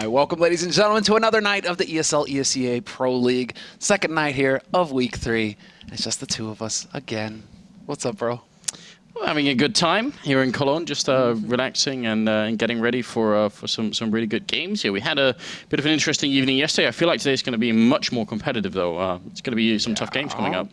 right, welcome, ladies and gentlemen, to another night of the ESL ESEA Pro League. Second night here of Week 3. It's just the two of us again. What's up, bro? Well, having a good time here in Cologne, just relaxing and getting ready for some really good games here. We had a bit of an interesting evening yesterday. I feel like today's going to be much more competitive, though. It's going to be some tough games coming up.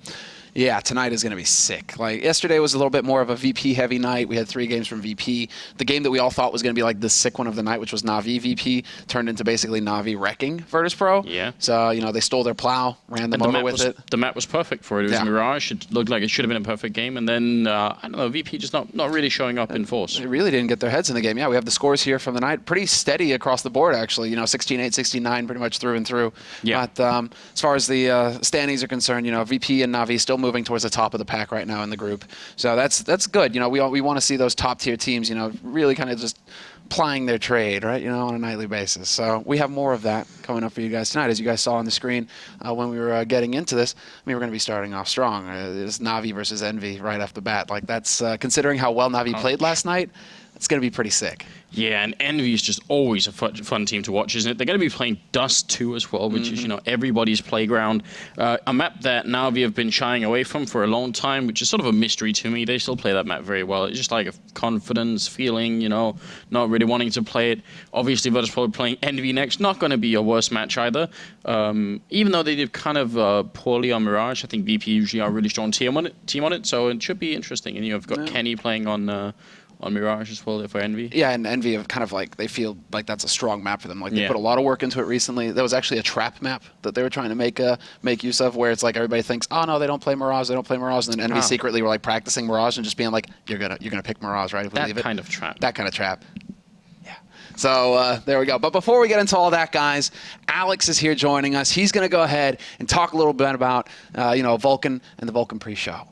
Yeah, tonight is going to be sick. Like, yesterday was a little bit more of a VP-heavy night. We had 3 games from VP. The game that we all thought was going to be like the sick one of the night, which was NaVi VP, turned into basically NaVi wrecking Virtus.pro. Yeah. So, you know, they stole their plow, ran them over with it. The map was perfect for it. It was Mirage. It looked like it should have been a perfect game. And then, I don't know, VP just not really showing up in force. They really didn't get their heads in the game. Yeah, we have the scores here from the night. Pretty steady across the board, actually. You know, 16-8, 16-9, pretty much through and through. Yeah. But as far as the standings are concerned, you know, VP and NaVi still moving towards the top of the pack right now in the group. So that's good. You know, we want to see those top tier teams, you know, really kind of just plying their trade, right, you know, on a nightly basis. So we have more of that coming up for you guys tonight. As you guys saw on the screen when we were getting into this, I mean, we're going to be starting off strong. It's NaVi versus Envy right off the bat. Like, that's considering how well NaVi played last night, it's going to be pretty sick. Yeah, and Envy is just always a fun team to watch, isn't it? They're going to be playing Dust2 as well, which is, you know, everybody's playground. A map that NaVi have been shying away from for a long time, which is sort of a mystery to me. They still play that map very well. It's just like a confidence feeling, you know, not really wanting to play it. Obviously, Virtus probably playing Envy next. Not going to be a worse match either. Even though they did kind of poorly on Mirage, I think VP usually are a really strong team on it, so it should be interesting. And you've got Kenny playing on Mirage as well for Envy. Yeah, and Envy have kind of like, they feel like that's a strong map for them. Like, they put a lot of work into it recently. There was actually a trap map that they were trying to make use of, where it's like everybody thinks, oh no, they don't play Mirage, and then Envy secretly were like practicing Mirage and just being like, you're gonna pick Mirage, right? If we leave it. That kind of trap. That kind of trap. Yeah. So there we go. But before we get into all that, guys, Alex is here joining us. He's gonna go ahead and talk a little bit about you know, Vulcan and the Vulcan pre-show.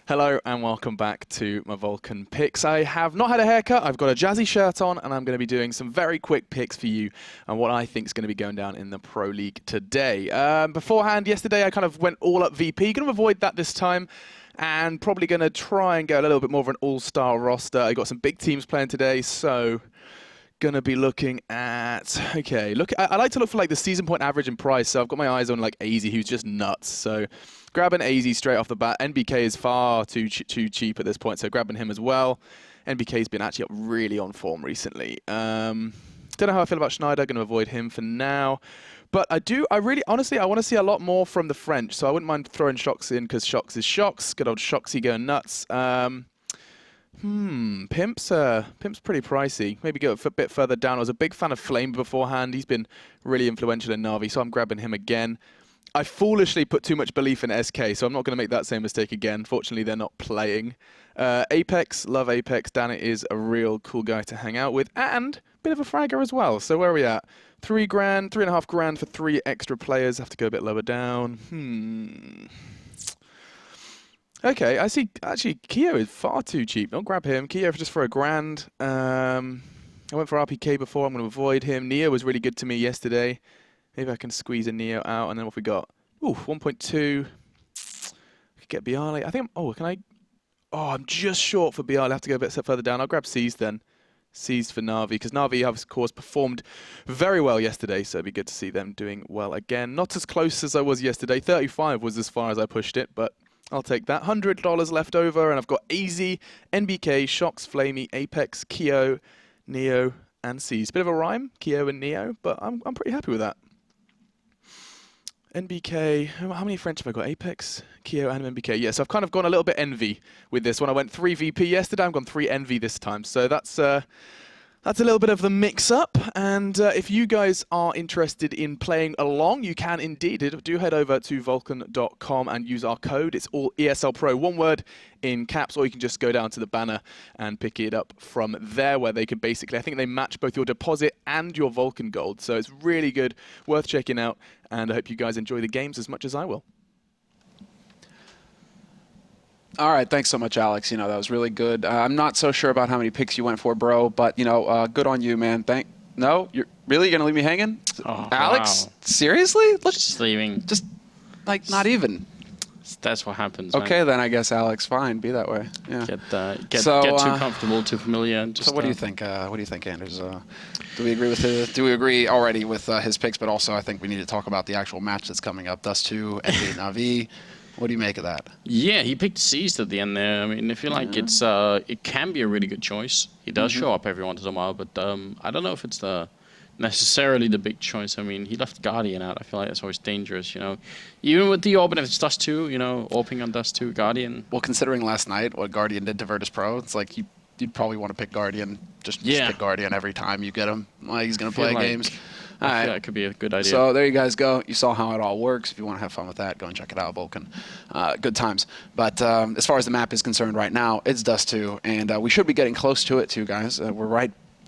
Hello and welcome back to my Vulcan picks. I have not had a haircut, I've got a jazzy shirt on, and I'm going to be doing some very quick picks for you on what I think is going to be going down in the Pro League today. Beforehand, yesterday I kind of went all up VP, going to avoid that this time, and probably going to try and get a little bit more of an all-star roster. I got some big teams playing today, so going to be looking at, okay, I like to look for like the season point average and price, so I've got my eyes on like AZ, who's just nuts, so grabbing AZ straight off the bat. NBK is far too cheap at this point, so grabbing him as well. NBK's been actually really on form recently. Don't know how I feel about Schneider, going to avoid him for now. But honestly, I want to see a lot more from the French, so I wouldn't mind throwing Shox in, because Shox is Shox. Good old Shoxy going nuts. Pimp's pretty pricey. Maybe go a bit further down. I was a big fan of Flame beforehand. He's been really influential in NaVi, so I'm grabbing him again. I foolishly put too much belief in SK, so I'm not going to make that same mistake again. Fortunately, they're not playing. Apex, love Apex. Danit is a real cool guy to hang out with, and a bit of a fragger as well. So where are we at? $3 grand, $3.5 grand for 3 extra players. Have to go a bit lower down. Okay, I see. Actually, Keo is far too cheap. Don't grab him. Keo just for $1 grand. I went for RPK before. I'm going to avoid him. Neo was really good to me yesterday. Maybe I can squeeze a Neo out, and then what we got? Ooh, 1.2. Could get Bialy. I think, can I? Oh, I'm just short for Bialy. I have to go a bit further down. I'll grab Seized then. Seized for NaVi, because NaVi, of course, performed very well yesterday, so it'd be good to see them doing well again. Not as close as I was yesterday. 35 was as far as I pushed it, but I'll take that. $100 left over, and I've got AZ, NBK, Shox, Flamey, Apex, Keo, Neo, and Seized. Bit of a rhyme, Keo and Neo, but I'm pretty happy with that. NBK, how many French have I got? Apex, Keo, and NBK. Yeah, so I've kind of gone a little bit Envy with this one. I went 3 VP yesterday, I've gone 3 Envy this time. So that's a little bit of the mix-up. And if you guys are interested in playing along, you can indeed. Do head over to vulcan.com and use our code. It's all ESL Pro, one word in caps, or you can just go down to the banner and pick it up from there, where they could basically, I think they match both your deposit and your Vulcan gold. So it's really good, worth checking out, and I hope you guys enjoy the games as much as I will. All right, thanks so much, Alex. You know, that was really good. I'm not so sure about how many picks you went for, bro, but, you know, good on you, man. No? You're really going to leave me hanging? Oh, Alex? wow. Seriously? Just leaving. Just, like, not even. That's what happens. Okay, man. then I guess Alex, fine, be that way. Yeah. Get too comfortable, too familiar. And just, so what do you think? What do you think, Anders? Do we agree with Do we agree already with his picks? But also, I think we need to talk about the actual match that's coming up. Dust2, NaVi. What do you make of that? Yeah, he picked Seized at the end there. I mean, I feel like it can be a really good choice. He does show up every once in a while, but I don't know if it's necessarily the big choice. I mean, he left Guardian out. I feel like that's always dangerous, you know. Even with the AWP, if it's Dust2, you know, AWPing on Dust2, Guardian. Well, considering last night what Guardian did to Virtus Pro, it's like you'd probably want to pick Guardian. Just pick Guardian every time you get him. Like, he's going to play games. I feel that could be a good idea. So there you guys go. You saw how it all works. If you want to have fun with that, go and check it out, Vulcan. Good times. But as far as the map is concerned right now, it's Dust2, and we should be getting close to it too, guys. We're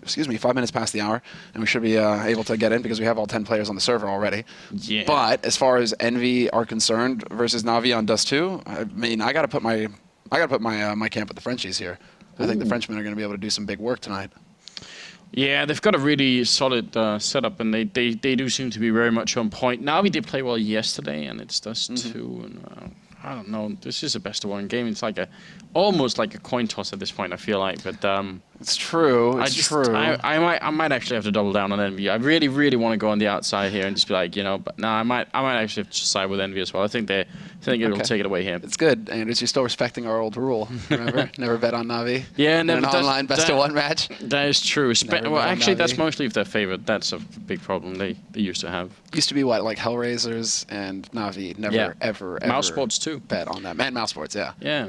5 minutes past the hour, and we should be able to get in because we have all 10 players on the server already. Yeah. But as far as EnVy are concerned versus NaVi on Dust2, I mean, I gotta put my camp with the Frenchies here. I think the Frenchmen are going to be able to do some big work tonight. Yeah, they've got a really solid setup, and they do seem to be very much on point. NaVi did play well yesterday, and it's Dust2, and I don't know. This is a best-of-1 game. It's like almost like a coin toss at this point, I feel like. But it's true. It's true. I might actually have to double down on EnVy. I really, really want to go on the outside here and just be like, you know. But no, I might actually have to side with EnVy as well. I think it'll take it away here. It's good, Anders. You're still respecting our old rule. Remember, never bet on NaVi. Yeah, never. In an online best-of-1 match. That is true. Well, actually, that's mostly if they're favored. That's a big problem they used to have. Used to be what, like Hellraisers and NaVi. Never, ever. Mouse Sports too. Bet on that. And Mouse Sports, yeah. Yeah.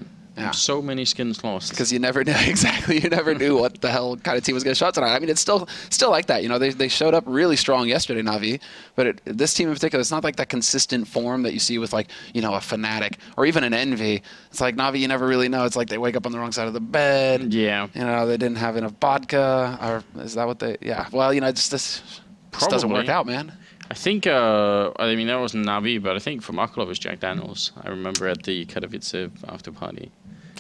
So many skins lost. Because you never knew exactly. You never knew what the hell kind of team was going to show up tonight. I mean, it's still like that. You know, they showed up really strong yesterday, NaVi. But this team in particular, it's not like that consistent form that you see with, like, you know, a Fnatic or even an EnVy. It's like NaVi, you never really know. It's like they wake up on the wrong side of the bed. Yeah. You know, they didn't have enough vodka. Or is that what they? Yeah. Well, you know, this doesn't work out, man. I think, I mean, that wasn't NaVi, but I think for Markov it was Jack Daniels. I remember at the Katowice after party.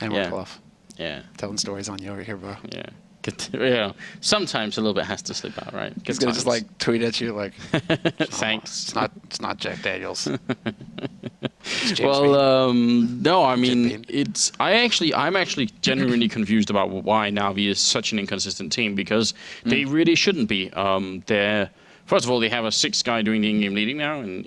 And Markov. Yeah. Telling stories on you over here, bro. Yeah. Yeah. Sometimes a little bit has to slip out, right? He's going to just, like, tweet at you, like, thanks. It's not Jack Daniels. Well, no, I mean, I'm actually genuinely confused about why NaVi is such an inconsistent team, because they really shouldn't be. First of all, they have a 6th guy doing the in-game leading now in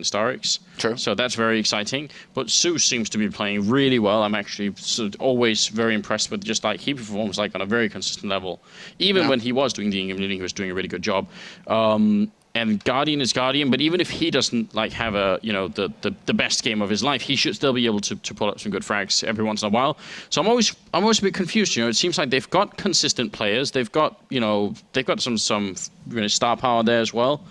Starix. True. So that's very exciting. But Zeus seems to be playing really well. I'm actually always very impressed with just like he performs like on a very consistent level. Even when he was doing the in-game leading, he was doing a really good job. And Guardian is Guardian, but even if he doesn't like have the best game of his life, he should still be able to pull up some good frags every once in a while. So I'm always a bit confused. You know, it seems like they've got consistent players. They've got some star power there as well.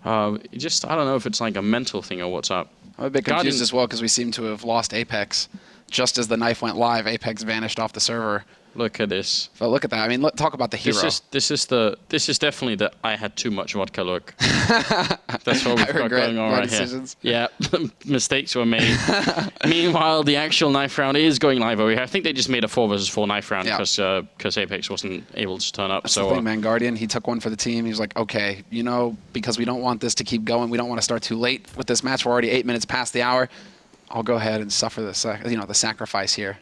I don't know if it's like a mental thing or what's up. I'm a bit confused as well because we seem to have lost Apex. Just as the knife went live, Apex vanished off the server. Look at this. But look at that. I mean, talk about the hero. This is definitely the I had too much vodka look. That's what we've got going on right decisions. Here. Yeah, mistakes were made. Meanwhile, the actual knife round is going live over here. I think they just made a 4 versus 4 knife round because Apex wasn't able to turn up. That's the thing, man. Guardian, he took one for the team. He was like, okay, you know, because we don't want this to keep going. We don't want to start too late with this match. We're already 8 minutes past the hour. I'll go ahead and suffer the sacrifice here.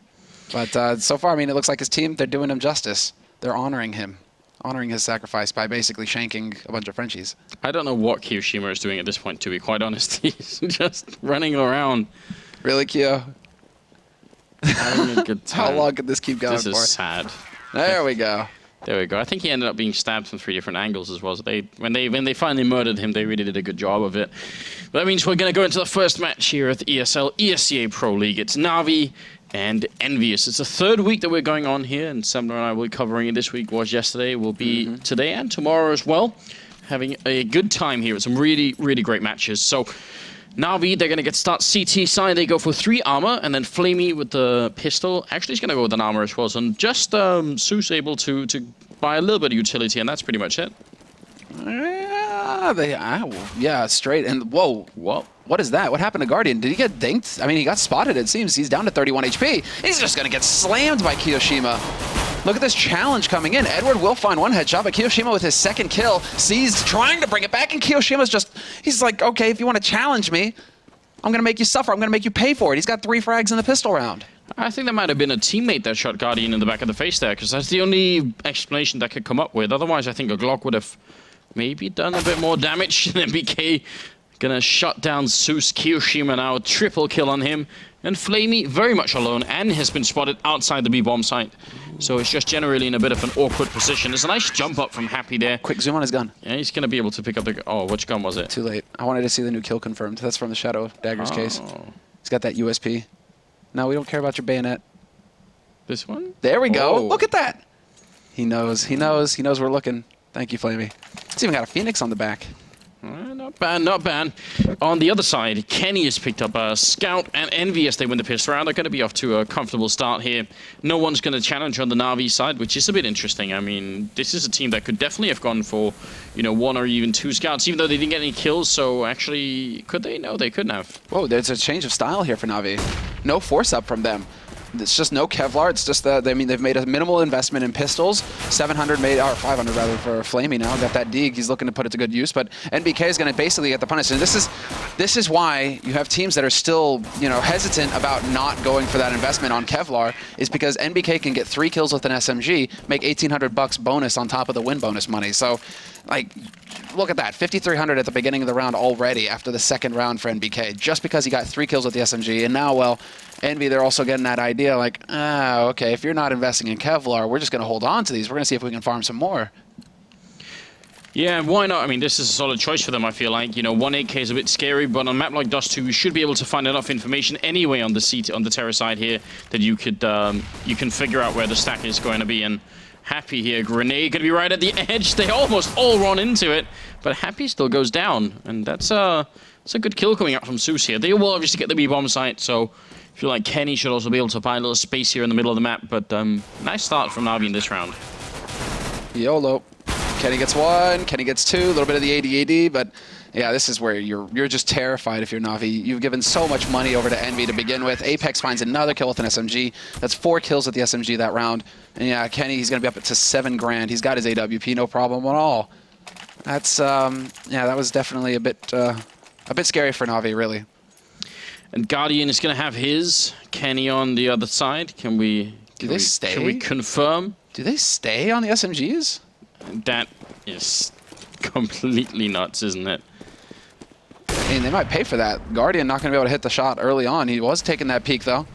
But so far, I mean, it looks like his team, they're doing him justice. They're honoring his sacrifice by basically shanking a bunch of Frenchies. I don't know what Kiyoshima is doing at this point, to be quite honest. He's just running around. Really, Kyo? Having a good time. How long could this keep going for? This is sad. There we go. There we go. I think he ended up being stabbed from 3 different angles as well. So when they finally murdered him, they really did a good job of it. But that means we're going to go into the first match here at the ESL ESEA Pro League. It's NaVi and EnVyUS. It's the 3rd week that we're going on here, and Semler and I will be covering it this week. Was yesterday, will be today and tomorrow as well. Having a good time here with some really, really great matches. So NaVi, they're going to get start CT side. They go for 3 armor, and then Flamey with the pistol. Actually, he's going to go with an armor as well. So just Zeus able to buy a little bit of utility, and that's pretty much it. Yeah, straight. And whoa. What is that? What happened to Guardian? Did he get dinked? I mean, he got spotted, it seems. He's down to 31 HP. He's just going to get slammed by Kiyoshima. Look at this challenge coming in. Edward will find 1 headshot, but Kiyoshima with his 2nd kill. Seized, trying to bring it back, and Kiyoshima's just... He's like, okay, if you want to challenge me, I'm going to make you suffer. I'm going to make you pay for it. He's got 3 frags in the pistol round. I think that might have been a teammate that shot Guardian in the back of the face there, because that's the only explanation that could come up with. Otherwise, I think a Glock would have maybe done a bit more damage. And BK gonna shut down Zeus. Kiyoshima now, triple kill on him. And Flamey very much alone and has been spotted outside the B-bomb site. So it's just generally in a bit of an awkward position. There's a nice jump up from Happy there. Quick zoom on his gun. Yeah, he's gonna be able to pick up the... Oh, which gun was it? Too late. I wanted to see the new kill confirmed. That's from the Shadow Dagger's case. He's got that USP. No, we don't care about your bayonet. This one? There we go. Oh. Look at that. He knows. He knows. He knows we're looking. Thank you, Flamey. It's even got a Phoenix on the back. Not bad, not bad. On the other side, Kenny has picked up a Scout and EnVyUS. They win the pistol round. They're going to be off to a comfortable start here. No one's going to challenge on the NaVi side, which is a bit interesting. I mean, this is a team that could definitely have gone for, you know, 1 or even 2 Scouts, even though they didn't get any kills. So actually, could they? No, they couldn't have. Whoa, there's a change of style here for NaVi. No force up from them. It's just no Kevlar. It's just that, I mean, they've made a minimal investment in pistols. 700 made, or 500 rather, for Flamey now. Got that Deeg. He's looking to put it to good use, but NBK is going to basically get the punish. And this is why you have teams that are still, you know, hesitant about not going for that investment on Kevlar, is because NBK can get 3 kills with an SMG, make $1,800 bonus on top of the win bonus money. So, like, look at that, 5,300 at the beginning of the round already after the 2nd round for NBK, just because he got 3 kills with the SMG. And now, well, Envy, they're also getting that idea like, okay, if you're not investing in Kevlar, we're just going to hold on to these. We're going to see if we can farm some more. Yeah, why not? I mean, this is a solid choice for them, I feel like. You know, 1-8K is a bit scary, but on a map like Dust2, you should be able to find enough information anyway on the Terra side here that you could you can figure out where the stack is going to be. And Happy here, grenade going to be right at the edge. They almost all run into it, but Happy still goes down, and that's a good kill coming out from Zeus here. They will obviously get the B-bomb site, so I feel like Kenny should also be able to buy a little space here in the middle of the map, but nice start from NaVi in this round. YOLO. Kenny gets 1, Kenny gets 2, a little bit of the AD, but yeah, this is where you're just terrified if you're NaVi. You've given so much money over to Envy to begin with. Apex finds another kill with an SMG. That's 4 kills with the SMG that round. And yeah, Kenny, he's going to be up to 7 grand. He's got his AWP, no problem at all. That's, yeah, that was definitely a bit scary for NaVi, really. And Guardian is going to have his. Kenny on the other side. Can we stay? Can we confirm? Do they stay on the SMGs? That is completely nuts, isn't it? I mean, they might pay for that. Guardian not going to be able to hit the shot early on. He was taking that peek, though.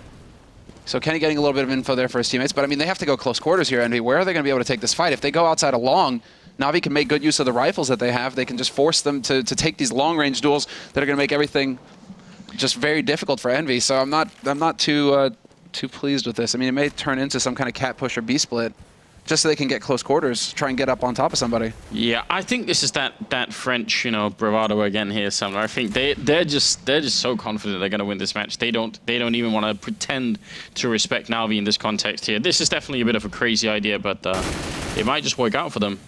So Kenny getting a little bit of info there for his teammates. But, I mean, they have to go close quarters here, Envy. Where are they going to be able to take this fight? If they go outside a long, NaVi can make good use of the rifles that they have. They can just force them to take these long-range duels that are going to make everything just very difficult for Envy. So I'm not too pleased with this. I mean, it may turn into some kind of cat push or B split, just so they can get close quarters, try and get up on top of somebody. Yeah, I think this is that French, you know, bravado again here somewhere. I think they're just so confident they're going to win this match. They don't even want to pretend to respect NaVi in this context here. This is definitely a bit of a crazy idea, but it might just work out for them.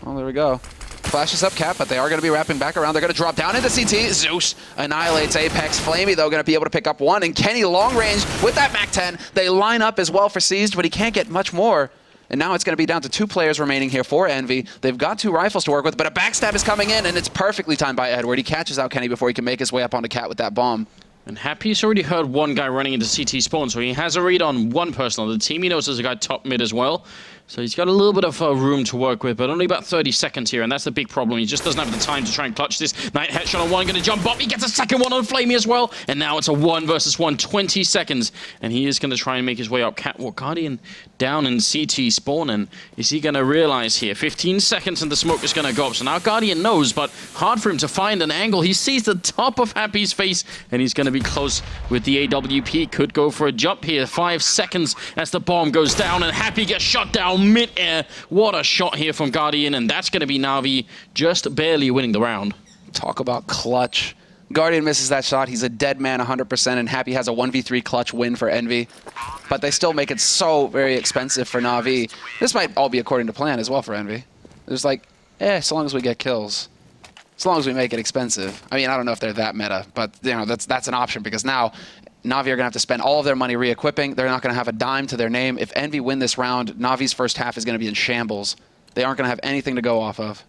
Well, there we go. Flashes up Cap, but they are going to be wrapping back around. They're going to drop down into CT. Zeus annihilates Apex. Flamey, though, going to be able to pick up 1. And Kenny long range with that MAC-10. They line up as well for Seized, but he can't get much more. And now it's going to be down to 2 players remaining here for Envy. They've got 2 rifles to work with, but a backstab is coming in, and it's perfectly timed by Edward. He catches out Kenny before he can make his way up onto Cat with that bomb. And Happy's already heard 1 guy running into CT spawn, so he has a read on 1 person on the team. He knows there's a guy top mid as well. So he's got a little bit of room to work with, but only about 30 seconds here, and that's the big problem. He just doesn't have the time to try and clutch this. Knight headshot on 1, going to jump up. He gets a second one on Flamey as well, and now it's a 1 versus 1, 20 seconds. And he is going to try and make his way up. Catwalk Guardian down in CT spawn, and is he going to realize here? 15 seconds and the smoke is going to go up. So now Guardian knows, but hard for him to find an angle. He sees the top of Happy's face, and he's going to be close with the AWP. Could go for a jump here. 5 seconds as the bomb goes down, and Happy gets shot down mid-air. What a shot here from Guardian, and that's going to be NaVi just barely winning the round. Talk about clutch. Guardian misses that shot. He's a dead man 100%, and Happy has a 1v3 clutch win for Envy. But they still make it so very expensive for NaVi. This might all be according to plan as well for Envy. There's like, so long as we get kills. As long as we make it expensive. I mean, I don't know if they're that meta, but you know, that's an option, because now NaVi are going to have to spend all of their money re-equipping. They're not going to have a dime to their name. If Envy win this round, NaVi's first half is going to be in shambles. They aren't going to have anything to go off of.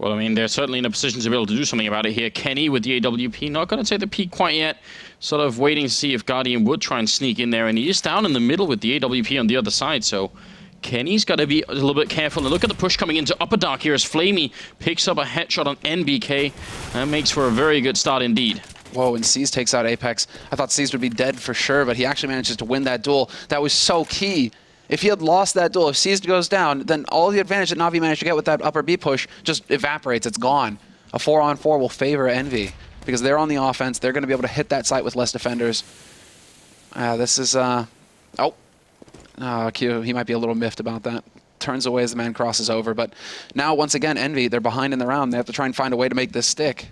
Well, I mean, they're certainly in a position to be able to do something about it here. Kenny with the AWP, not going to take the peek quite yet. Sort of waiting to see if Guardian would try and sneak in there. And he is down in the middle with the AWP on the other side, so Kenny's got to be a little bit careful. And look at the push coming into Upper Dark here as Flamey picks up a headshot on NBK. That makes for a very good start indeed. Whoa, and SCII takes out Apex. I thought SCII would be dead for sure, but he actually manages to win that duel. That was so key. If he had lost that duel, if SCII goes down, then all the advantage that NaVi managed to get with that upper B push just evaporates. It's gone. A 4-on-4 will favor Envy because they're on the offense. They're going to be able to hit that site with less defenders. This is... Q, he might be a little miffed about that. Turns away as the man crosses over. But now, once again, Envy, they're behind in the round. They have to try and find a way to make this stick.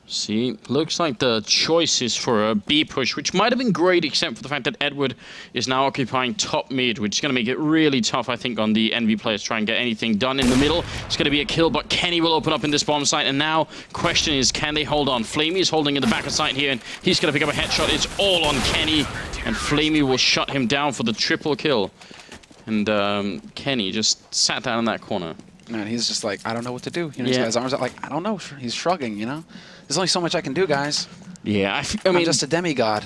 See, looks like the choice is for a B push, which might have been great, except for the fact that Edward is now occupying top mid, which is going to make it really tough, I think, on the Envy players to try and get anything done in the middle. It's going to be a kill, but Kenny will open up in this bomb site, and now, question is, can they hold on? Flamey is holding in the back of site here, and he's going to pick up a headshot. It's all on Kenny, and Flamey will shut him down for the triple kill. And Kenny just sat down in that corner. Man, he's just like, I don't know what to do. You know, he's got his arms out like, I don't know. He's shrugging, you know? There's only so much I can do, guys. Yeah, I mean, I'm just a demigod.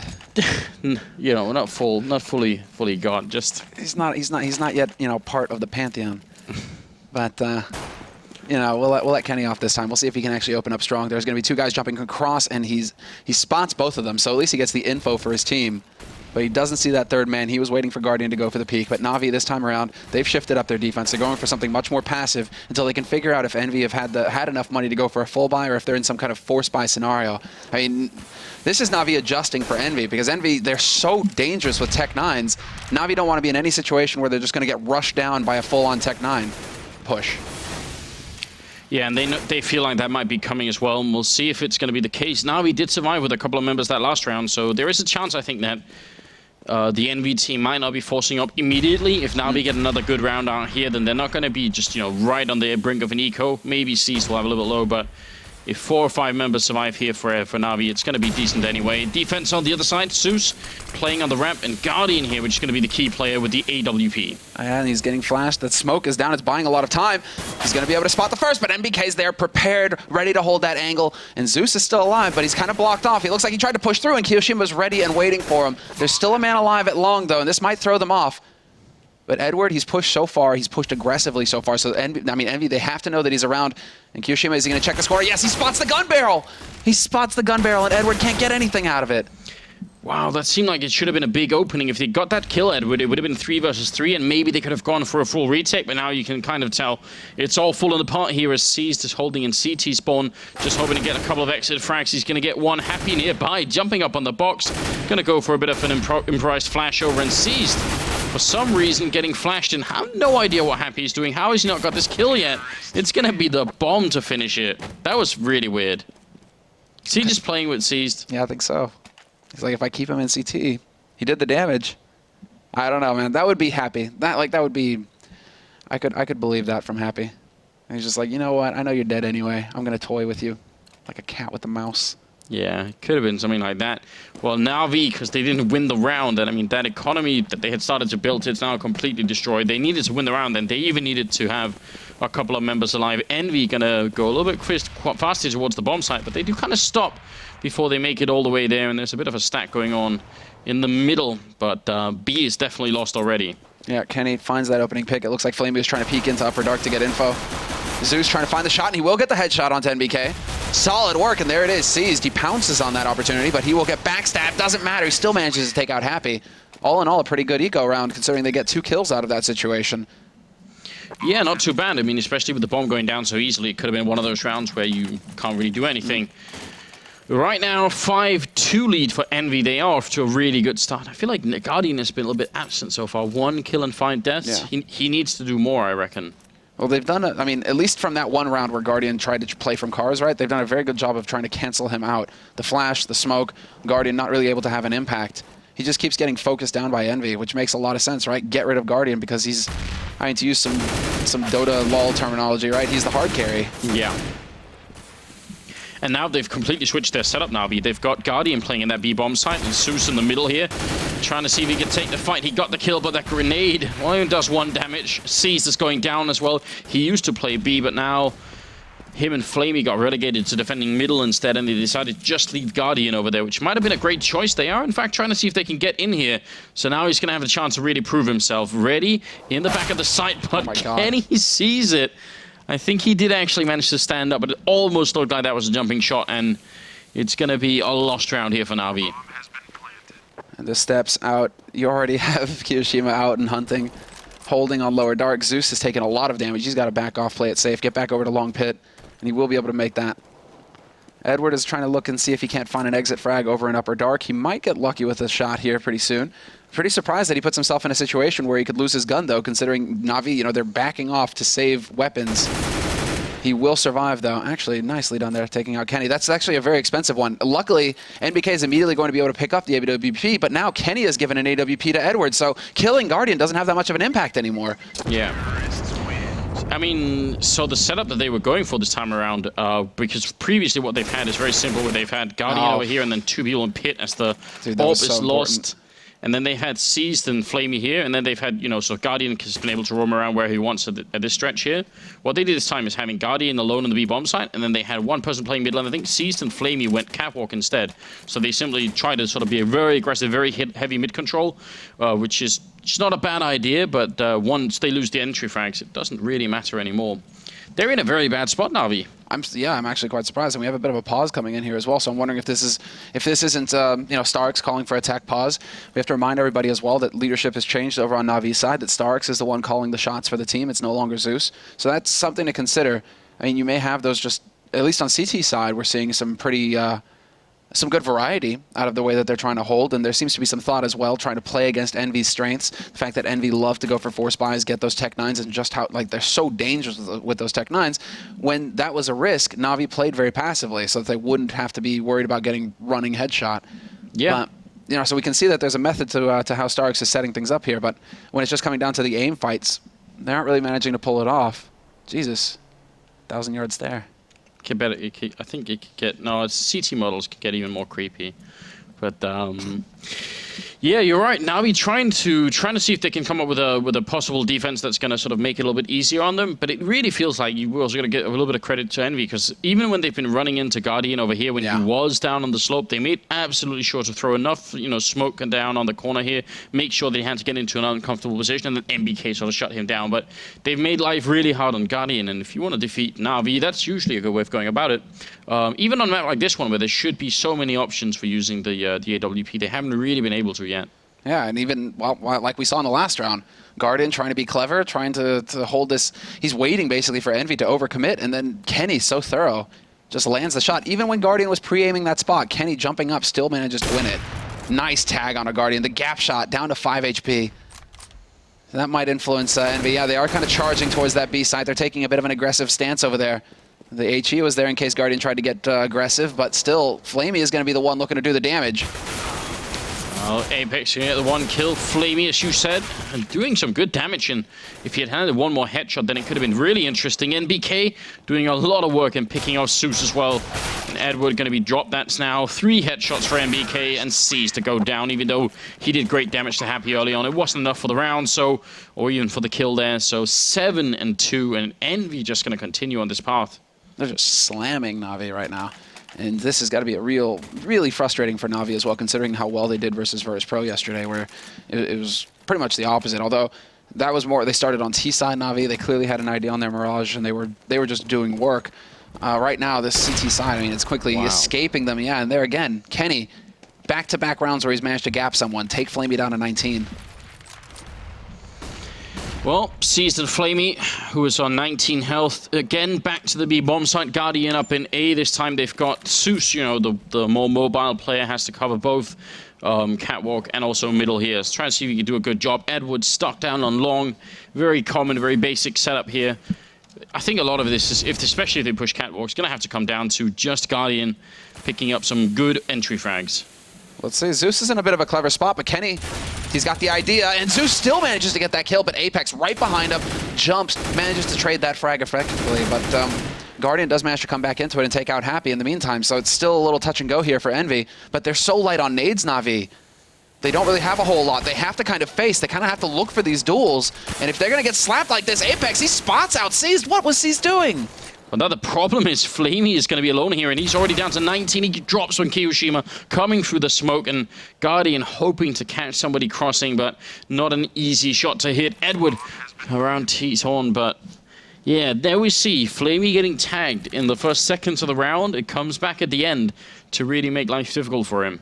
You know, not fully god. Just he's not yet, you know, part of the pantheon. But you know, we'll let Kenny off this time. We'll see if he can actually open up strong. There's going to be two guys jumping across, and he spots both of them. So at least he gets the info for his team. But he doesn't see that third man. He was waiting for Guardian to go for the peak. But Navi this time around, they've shifted up their defense. They're going for something much more passive until they can figure out if Envy have had enough money to go for a full buy or if they're in some kind of force buy scenario. I mean, this is Navi adjusting for Envy because Envy, they're so dangerous with Tech 9s. Navi don't want to be in any situation where they're just going to get rushed down by a full-on Tech 9 push. Yeah, and they feel like that might be coming as well, and we'll see if it's going to be the case. Navi did survive with a couple of members that last round, so there is a chance, I think, that the Envy team might not be forcing up immediately. If Navi get another good round out here, then they're not going to be just, you know, right on the brink of an eco. Maybe SCII will have a little bit low, but if 4 or 5 members survive here for Navi, it's going to be decent anyway. Defense on the other side, Zeus playing on the ramp, and Guardian here, which is going to be the key player with the AWP. And he's getting flashed. The smoke is down. It's buying a lot of time. He's going to be able to spot the first, but NBK's there, prepared, ready to hold that angle. And Zeus is still alive, but he's kind of blocked off. He looks like he tried to push through, and Kiyoshima's ready and waiting for him. There's still a man alive at long, though, and this might throw them off. But Edward, he's pushed so far. He's pushed aggressively so far. So, Envy, they have to know that he's around. And Kiyoshima, is he going to check the score? Yes, he spots the gun barrel. He spots the gun barrel, and Edward can't get anything out of it. Wow, that seemed like it should have been a big opening. If they got that kill, Edward, it would have been 3 versus 3, and maybe they could have gone for a full retake, but now you can kind of tell it's all falling apart here as Seized is holding in CT spawn, just hoping to get a couple of exit frags. He's going to get one happy nearby, jumping up on the box, going to go for a bit of an improvised flash over, and Seized, for some reason, getting flashed, and I have no idea what Happy's doing. How has he not got this kill yet? It's going to be the bomb to finish it. That was really weird. Is he just playing with Seized? Yeah, I think so. He's like, if I keep him in CT, he did the damage. I don't know, man. That would be Happy. That would be... I could believe that from Happy. And he's just like, you know what? I know you're dead anyway. I'm going to toy with you. Like a cat with a mouse. Yeah, it could have been something like that. Well, NaVi, because they didn't win the round, and I mean, that economy that they had started to build, it's now completely destroyed. They needed to win the round, and they even needed to have a couple of members alive. Envy gonna go a little bit faster towards the bomb site, but they do kind of stop before they make it all the way there, and there's a bit of a stack going on in the middle, but B is definitely lost already. Yeah, Kenny finds that opening pick. It looks like Flamey is trying to peek into Upper Dark to get info. Zeus trying to find the shot, and he will get the headshot onto NBK. Solid work, and there it is, Seized. He pounces on that opportunity, but he will get backstabbed. Doesn't matter, he still manages to take out Happy. All in all, a pretty good eco round, considering they get 2 kills out of that situation. Yeah, not too bad. I mean, especially with the bomb going down so easily, it could have been one of those rounds where you can't really do anything. Right now, 5-2 lead for Envy. They are off to a really good start. I feel like Guardian has been a little bit absent so far. 1 kill and 5 deaths. Yeah. He needs to do more, I reckon. Well, they've done I mean, at least from that one round where Guardian tried to play from cars, right? They've done a very good job of trying to cancel him out. The flash, the smoke, Guardian not really able to have an impact. He just keeps getting focused down by Envy, which makes a lot of sense, right? Get rid of Guardian because he's, I mean, to use some Dota LOL terminology, right? He's the hard carry. Yeah. And now they've completely switched their setup now. They've got Guardian playing in that B-bomb site and Zeus in the middle here. Trying to see if he can take the fight. He got the kill, but that grenade only does 1 damage. Seized is going down as well. He used to play B, but now him and Flamey got relegated to defending middle instead, and they decided to just leave Guardian over there, which might have been a great choice. They are, in fact, trying to see if they can get in here. So now he's going to have a chance to really prove himself. Ready in the back of the site, but Kenny sees it. I think he did actually manage to stand up, but it almost looked like that was a jumping shot, and it's going to be a lost round here for NaVi. And the steps out. You already have Kiyoshima out and hunting, holding on lower dark. Zeus has taken a lot of damage. He's got to back off, play it safe, get back over to long pit, and he will be able to make that. Edward is trying to look and see if he can't find an exit frag over in upper dark. He might get lucky with a shot here pretty soon. Pretty surprised that he puts himself in a situation where he could lose his gun, though, considering Navi, you know, they're backing off to save weapons. He will survive, though. Actually, nicely done there, taking out Kenny. That's actually a very expensive one. Luckily, NBK is immediately going to be able to pick up the AWP, but now Kenny has given an AWP to Edward, so killing Guardian doesn't have that much of an impact anymore. Yeah. I mean, so the setup that they were going for this time around, because previously what they've had is very simple, where they've had Guardian over here and then 2 people in pit as the orb is lost. And then they had Seized and Flamey here, and then they've had, you know, so Guardian has been able to roam around where he wants at this stretch here. What they did this time is having Guardian alone on the B-bomb site, and then they had one person playing middle, and I think Seized and Flamey went catwalk instead. So they simply tried to sort of be a very aggressive, very heavy mid-control, which is just not a bad idea, but once they lose the entry frags, it doesn't really matter anymore. They're in a very bad spot, Navi. I'm actually quite surprised, and we have a bit of a pause coming in here as well. So I'm wondering if this isn't you know, Starks calling for attack pause. We have to remind everybody as well that leadership has changed over on Navi's side. That Starks is the one calling the shots for the team. It's no longer Zeus. So that's something to consider. I mean, you may have those just, at least on CT side, we're seeing some pretty some good variety out of the way that they're trying to hold, and there seems to be some thought as well trying to play against EnVy's strengths. The fact that EnVy love to go for force buys, get those Tech 9s, and just how like they're so dangerous with those Tech 9s. When that was a risk, Navi played very passively so that they wouldn't have to be worried about getting running headshot. Yeah. But, you know, so we can see that there's a method to how Starks is setting things up here, but when it's just coming down to the aim fights, they aren't really managing to pull it off. Jesus, 1,000 yards there. I think it could get... No, CT models could get even more creepy. But, yeah, you're right. Navi trying to see if they can come up with a possible defense that's going to sort of make it a little bit easier on them. But it really feels like you also got to get a little bit of credit to EnVy, because even when they've been running into Guardian over here, when he was down on the slope, they made absolutely sure to throw enough, you know, smoke down on the corner here, make sure they had to get into an uncomfortable position, and then NBK sort of shut him down. But they've made life really hard on Guardian, and if you want to defeat Navi, that's usually a good way of going about it. Even on a map like this one, where there should be so many options for using the AWP, they haven't really been able to yet. Yeah, and even, well, like we saw in the last round, Guardian trying to be clever, trying to hold this. He's waiting basically for EnVy to overcommit, and then Kenny, so thorough, just lands the shot. Even when Guardian was pre-aiming that spot, Kenny jumping up still manages to win it. Nice tag on a Guardian. The gap shot down to 5 HP. That might influence EnVy. Yeah, they are kind of charging towards that B side. They're taking a bit of an aggressive stance over there. The HE was there in case Guardian tried to get aggressive, but still, Flamey is going to be the one looking to do the damage. Well, Apex can get the one kill. Flamey, as you said, and doing some good damage. And if he had handed one more headshot, then it could have been really interesting. NBK doing a lot of work and picking off Zeus as well. And Edward going to be dropped. That's now 3 headshots for NBK, and C's to go down, even though he did great damage to Happy early on. It wasn't enough for the round, so, or even for the kill there. So 7 and 2, and EnVy just going to continue on this path. They're just slamming Navi right now. And this has got to be a really frustrating for Navi as well, considering how well they did versus Virtus Pro yesterday, where it was pretty much the opposite. Although that was more, they started on T side Navi. They clearly had an idea on their Mirage, and they were just doing work. Right now, this CT side, I mean, it's quickly escaping them. Yeah, and there again, Kenny, back-to-back rounds where he's managed to gap someone, take Flamey down to 19. Well, Seized and Flamey, who is on 19 health. Again, back to the B-bomb site. Guardian up in A. This time they've got Zeus, you know, the more mobile player, has to cover both catwalk and also middle here. So try to see if he can do a good job. Edward stuck down on long. Very common, very basic setup here. I think a lot of this is, especially if they push catwalk, it's going to have to come down to just Guardian picking up some good entry frags. Let's see, Zeus is in a bit of a clever spot, but Kenny, he's got the idea, and Zeus still manages to get that kill, but Apex right behind him, jumps, manages to trade that frag effectively, but Guardian does manage to come back into it and take out Happy in the meantime, so it's still a little touch and go here for EnVy, but they're so light on nades, Navi. They don't really have a whole lot. They have to kind of face. They kind of have to look for these duels. And if they're going to get slapped like this, Apex, he spots out Seized. What was Seized doing? Another problem is Flamey is going to be alone here, and he's already down to 19. He drops on Kiyoshima, coming through the smoke, and Guardian hoping to catch somebody crossing, but not an easy shot to hit. Edward around T's horn, but yeah, there we see Flamey getting tagged in the first seconds of the round. It comes back at the end to really make life difficult for him.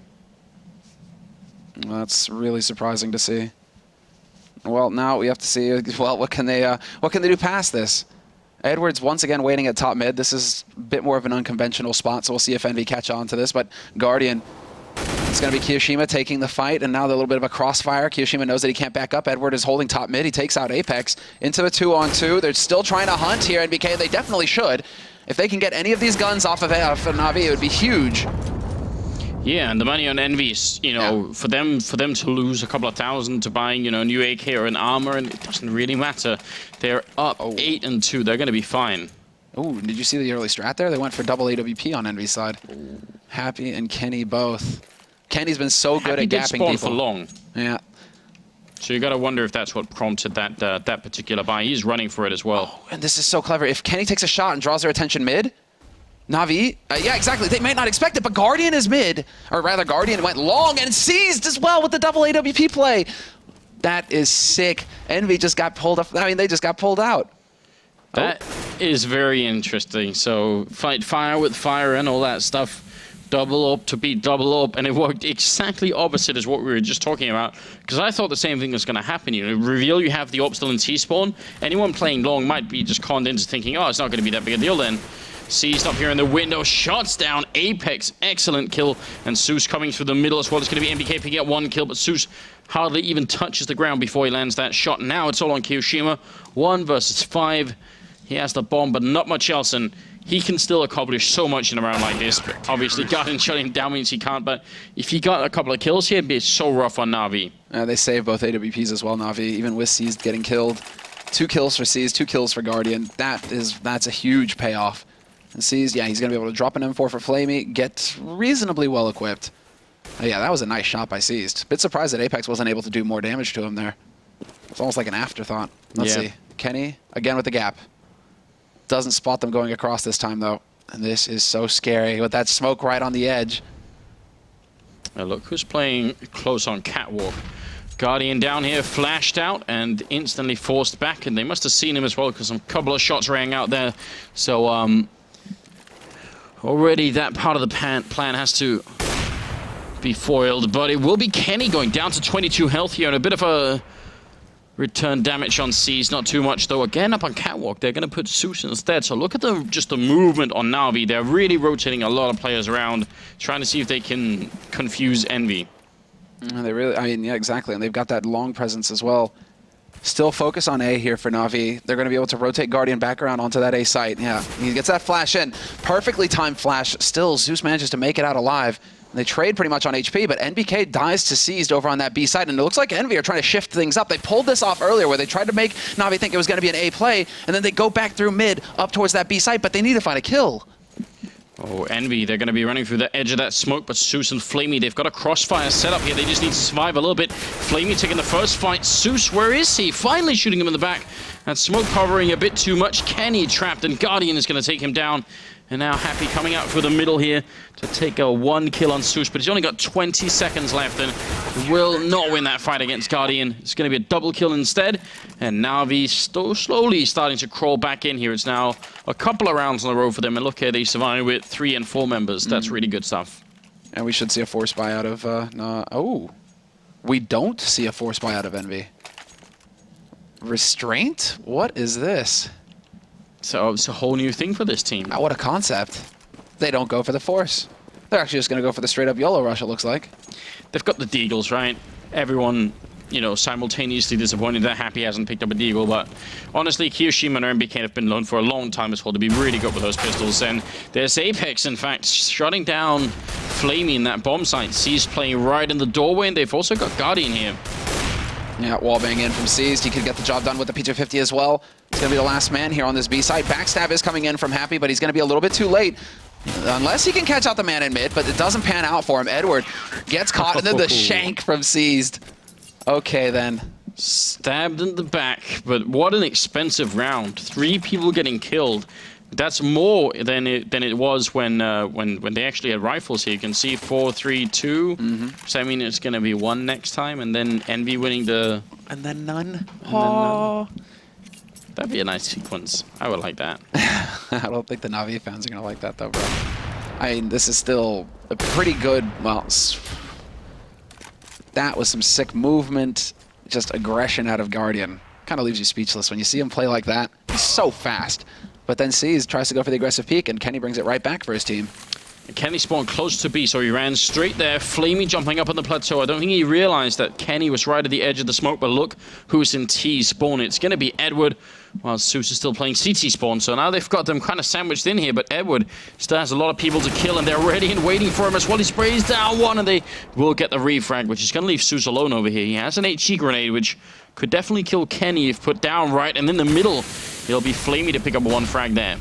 That's really surprising to see. Well, now we have to see, well, what can they do past this? Edwards once again waiting at top mid. This is a bit more of an unconventional spot, so we'll see if EnVy catch on to this. But Guardian, it's going to be Kiyoshima taking the fight, and now a little bit of a crossfire. Kiyoshima knows that he can't back up. Edward is holding top mid. He takes out Apex into a 2-on-2. They're still trying to hunt here, NBK. They definitely should. If they can get any of these guns off of NaVi, it would be huge. Yeah, and the money on EnVyUS, you know, for them to lose a couple of thousand to buying, you know, a new AK or an armor, and it doesn't really matter. They're up 8-2. They're going to be fine. Oh, did you see the early strat there? They went for double AWP on EnVy's side. Happy and Kenny both. Kenny's been so good at gapping people. For long. Yeah. So you got to wonder if that's what prompted that that particular buy. He's running for it as well. Oh, and this is so clever. If Kenny takes a shot and draws their attention mid, NaVi, yeah, exactly. They might not expect it, but Guardian is mid. Or rather, Guardian went long and Seized as well with the double AWP play. That is sick. EnVy just got pulled up. I mean, they just got pulled out. That is very interesting. So fight fire with fire and all that stuff. Double up to beat double up, and it worked exactly opposite as what we were just talking about. Because I thought the same thing was going to happen. You know, reveal you have the op still in T-spawn. Anyone playing long might be just conned into thinking, oh, it's not going to be that big a deal then. Seized up here in the window, shots down Apex, excellent kill, and Zeus coming through the middle as well. It's going to be NBK picking up one kill, but Zeus hardly even touches the ground before he lands that shot. Now it's all on Kiyoshima, 1 versus 5. He has the bomb, but not much else, and he can still accomplish so much in a round like this. But obviously, Guardian shutting him down means he can't, but if he got a couple of kills here, it'd be so rough on NaVi. They save both AWPs as well, NaVi, even with Seized getting killed. 2 kills for Seized, 2 kills for Guardian. That's a huge payoff. And Seized, yeah, he's going to be able to drop an M4 for Flamey, get reasonably well equipped. Yeah, that was a nice shot by Seized. Bit surprised that Apex wasn't able to do more damage to him there. It's almost like an afterthought. Let's see. Kenny, again with the gap. Doesn't spot them going across this time, though. And this is so scary with that smoke right on the edge. Now look who's playing close on Catwalk. Guardian down here, flashed out and instantly forced back, and they must have seen him as well because a couple of shots rang out there. So, already that part of the plan has to be foiled, but it will be Kenny going down to 22 health here and a bit of a return damage on Seized, not too much though. Again, up on Catwalk, they're going to put Zeus instead. So look at just the movement on NaVi. They're really rotating a lot of players around, trying to see if they can confuse EnVy. They really, I mean, yeah, exactly. And they've got that long presence as well. Still focus on A here for NaVi. They're going to be able to rotate Guardian back around onto that A site. Yeah, he gets that flash in. Perfectly timed flash. Still, Zeus manages to make it out alive. They trade pretty much on HP, but NBK dies to Seized over on that B side, and it looks like EnVy are trying to shift things up. They pulled this off earlier where they tried to make NaVi think it was going to be an A play, and then they go back through mid up towards that B site, but they need to find a kill. Oh, EnVy, they're going to be running through the edge of that smoke, but Zeus and Flamey, they've got a crossfire set up here. They just need to survive a little bit. Flamey taking the first fight. Zeus, where is he? Finally shooting him in the back. That smoke covering a bit too much. Kenny trapped, and Guardian is going to take him down. And now Happy coming out through the middle here to take a 1 kill on Zeus, but he's only got 20 seconds left and will not win that fight against Guardian. It's going to be a double kill instead, and NaVi slowly starting to crawl back in here. It's now a couple of rounds on the road for them, and look here, they survive with 3 and 4 members. That's really good stuff. And we should see a force buy out of, oh, we don't see a force buy out of EnVy. Restraint? What is this? So it's a whole new thing for this team. What a concept. They don't go for the force. They're actually just going to go for the straight up YOLO rush, it looks like. They've got the deagles, right? Everyone, you know, simultaneously disappointed that Happy hasn't picked up a deagle, but honestly, Kiyoshima and NBK have been known for a long time as well to be really good with those pistols, and there's Apex, in fact, shutting down Flamey in that bomb site. C's playing right in the doorway, and they've also got Guardian here. Yeah, wallbang in from Seized. He could get the job done with the P250 as well. He's going to be the last man here on this B side. Backstab is coming in from Happy, but he's going to be a little bit too late. Unless he can catch out the man in mid, but it doesn't pan out for him. Edward gets caught, and then the shank from Seized. Okay, then. Stabbed in the back, but what an expensive round. 3 people getting killed. That's more than it was when they actually had rifles here. You can see 4, 3, 2. So I mean, it's going to be 1 next time, and then Envy winning the... And then none. Oh. That'd be a nice sequence. I would like that. I don't think the NaVi fans are going to like that, though, bro. I mean, this is still a pretty good... Well, that was some sick movement. Just aggression out of Guardian. Kind of leaves you speechless when you see him play like that. He's so fast. But then Seized tries to go for the aggressive peek, and Kenny brings it right back for his team. Kenny spawned close to B, so he ran straight there. Flamey jumping up on the plateau. I don't think he realized that Kenny was right at the edge of the smoke, but look who's in T spawn. It's going to be Edward, while Zeus is still playing CT spawn. So now they've got them kind of sandwiched in here, but Edward still has a lot of people to kill, and they're ready and waiting for him as well. He sprays down one, and they will get the refrag, which is going to leave Zeus alone over here. He has an HE grenade, which could definitely kill Kenny if put down right, and in the middle, it'll be Flamey to pick up 1 frag there.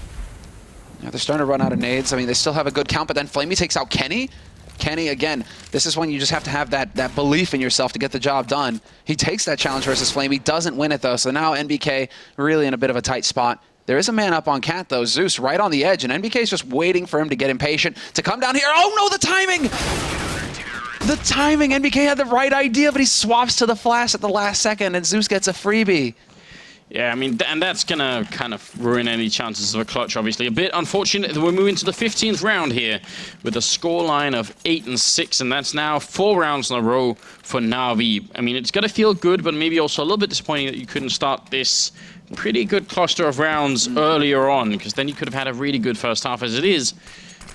Yeah, they're starting to run out of nades. I mean, they still have a good count, but then Flamey takes out Kenny. Kenny, again, this is when you just have to have that belief in yourself to get the job done. He takes that challenge versus Flamey, doesn't win it, though. So now NBK really in a bit of a tight spot. There is a man up on Cat, though. Zeus right on the edge, and NBK is just waiting for him to get impatient to come down here. Oh, no, the timing! The timing! NBK had the right idea, but he swaps to the flash at the last second, and Zeus gets a freebie. Yeah, I mean, and that's going to kind of ruin any chances of a clutch, obviously. A bit unfortunate that we're moving to the 15th round here with a scoreline of 8-6, and that's now 4 rounds in a row for NaVi. I mean, it's going to feel good, but maybe also a little bit disappointing that you couldn't start this pretty good cluster of rounds earlier on, because then you could have had a really good first half as it is.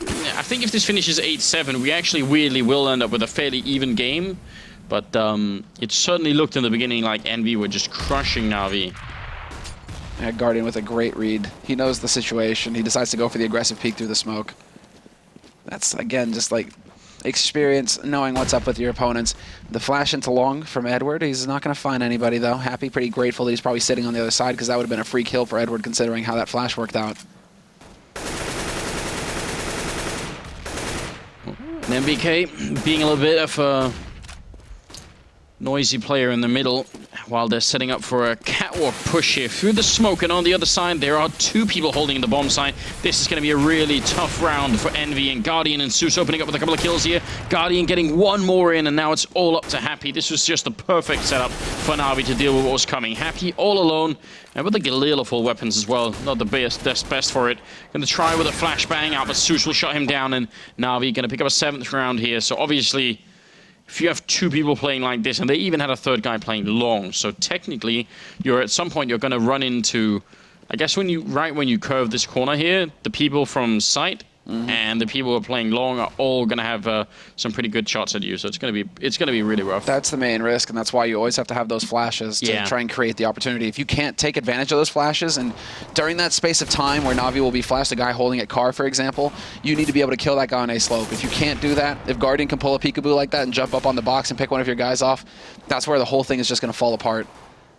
I think if this finishes 8-7, we actually weirdly will end up with a fairly even game, but it certainly looked in the beginning like Envy were just crushing NaVi. Yeah, Guardian with a great read. He knows the situation. He decides to go for the aggressive peek through the smoke. That's, again, just like experience, knowing what's up with your opponents. The flash into long from Edward. He's not going to find anybody, though. Happy, pretty grateful that he's probably sitting on the other side, because that would have been a free kill for Edward, considering how that flash worked out. And MBK being a little bit of a noisy player in the middle while they're setting up for a catwalk push here through the smoke, and on the other side there are 2 people holding the bomb site. This is going to be a really tough round for Envy, and Guardian and Zeus opening up with a couple of kills here. Guardian getting 1 more in, and now it's all up to Happy. This was just the perfect setup for NaVi to deal with what was coming. Happy all alone, and with the Galila full weapons as well. Not the best for it. Going to try with a flashbang out, but Zeus will shut him down, and NaVi going to pick up a 7th round here. So obviously, if you have 2 people playing like this, and they even had a 3rd guy playing long, so technically, at some point you're going to run into, I guess when you curve this corner here, the people from site and the people who are playing long are all going to have some pretty good shots at you. So it's going to be really rough. That's the main risk, and that's why you always have to have those flashes to try and create the opportunity. If you can't take advantage of those flashes, and during that space of time where NaVi will be flashed, a guy holding at car, for example, you need to be able to kill that guy on A slope. If you can't do that, if Guardian can pull a peekaboo like that and jump up on the box and pick one of your guys off, that's where the whole thing is just going to fall apart.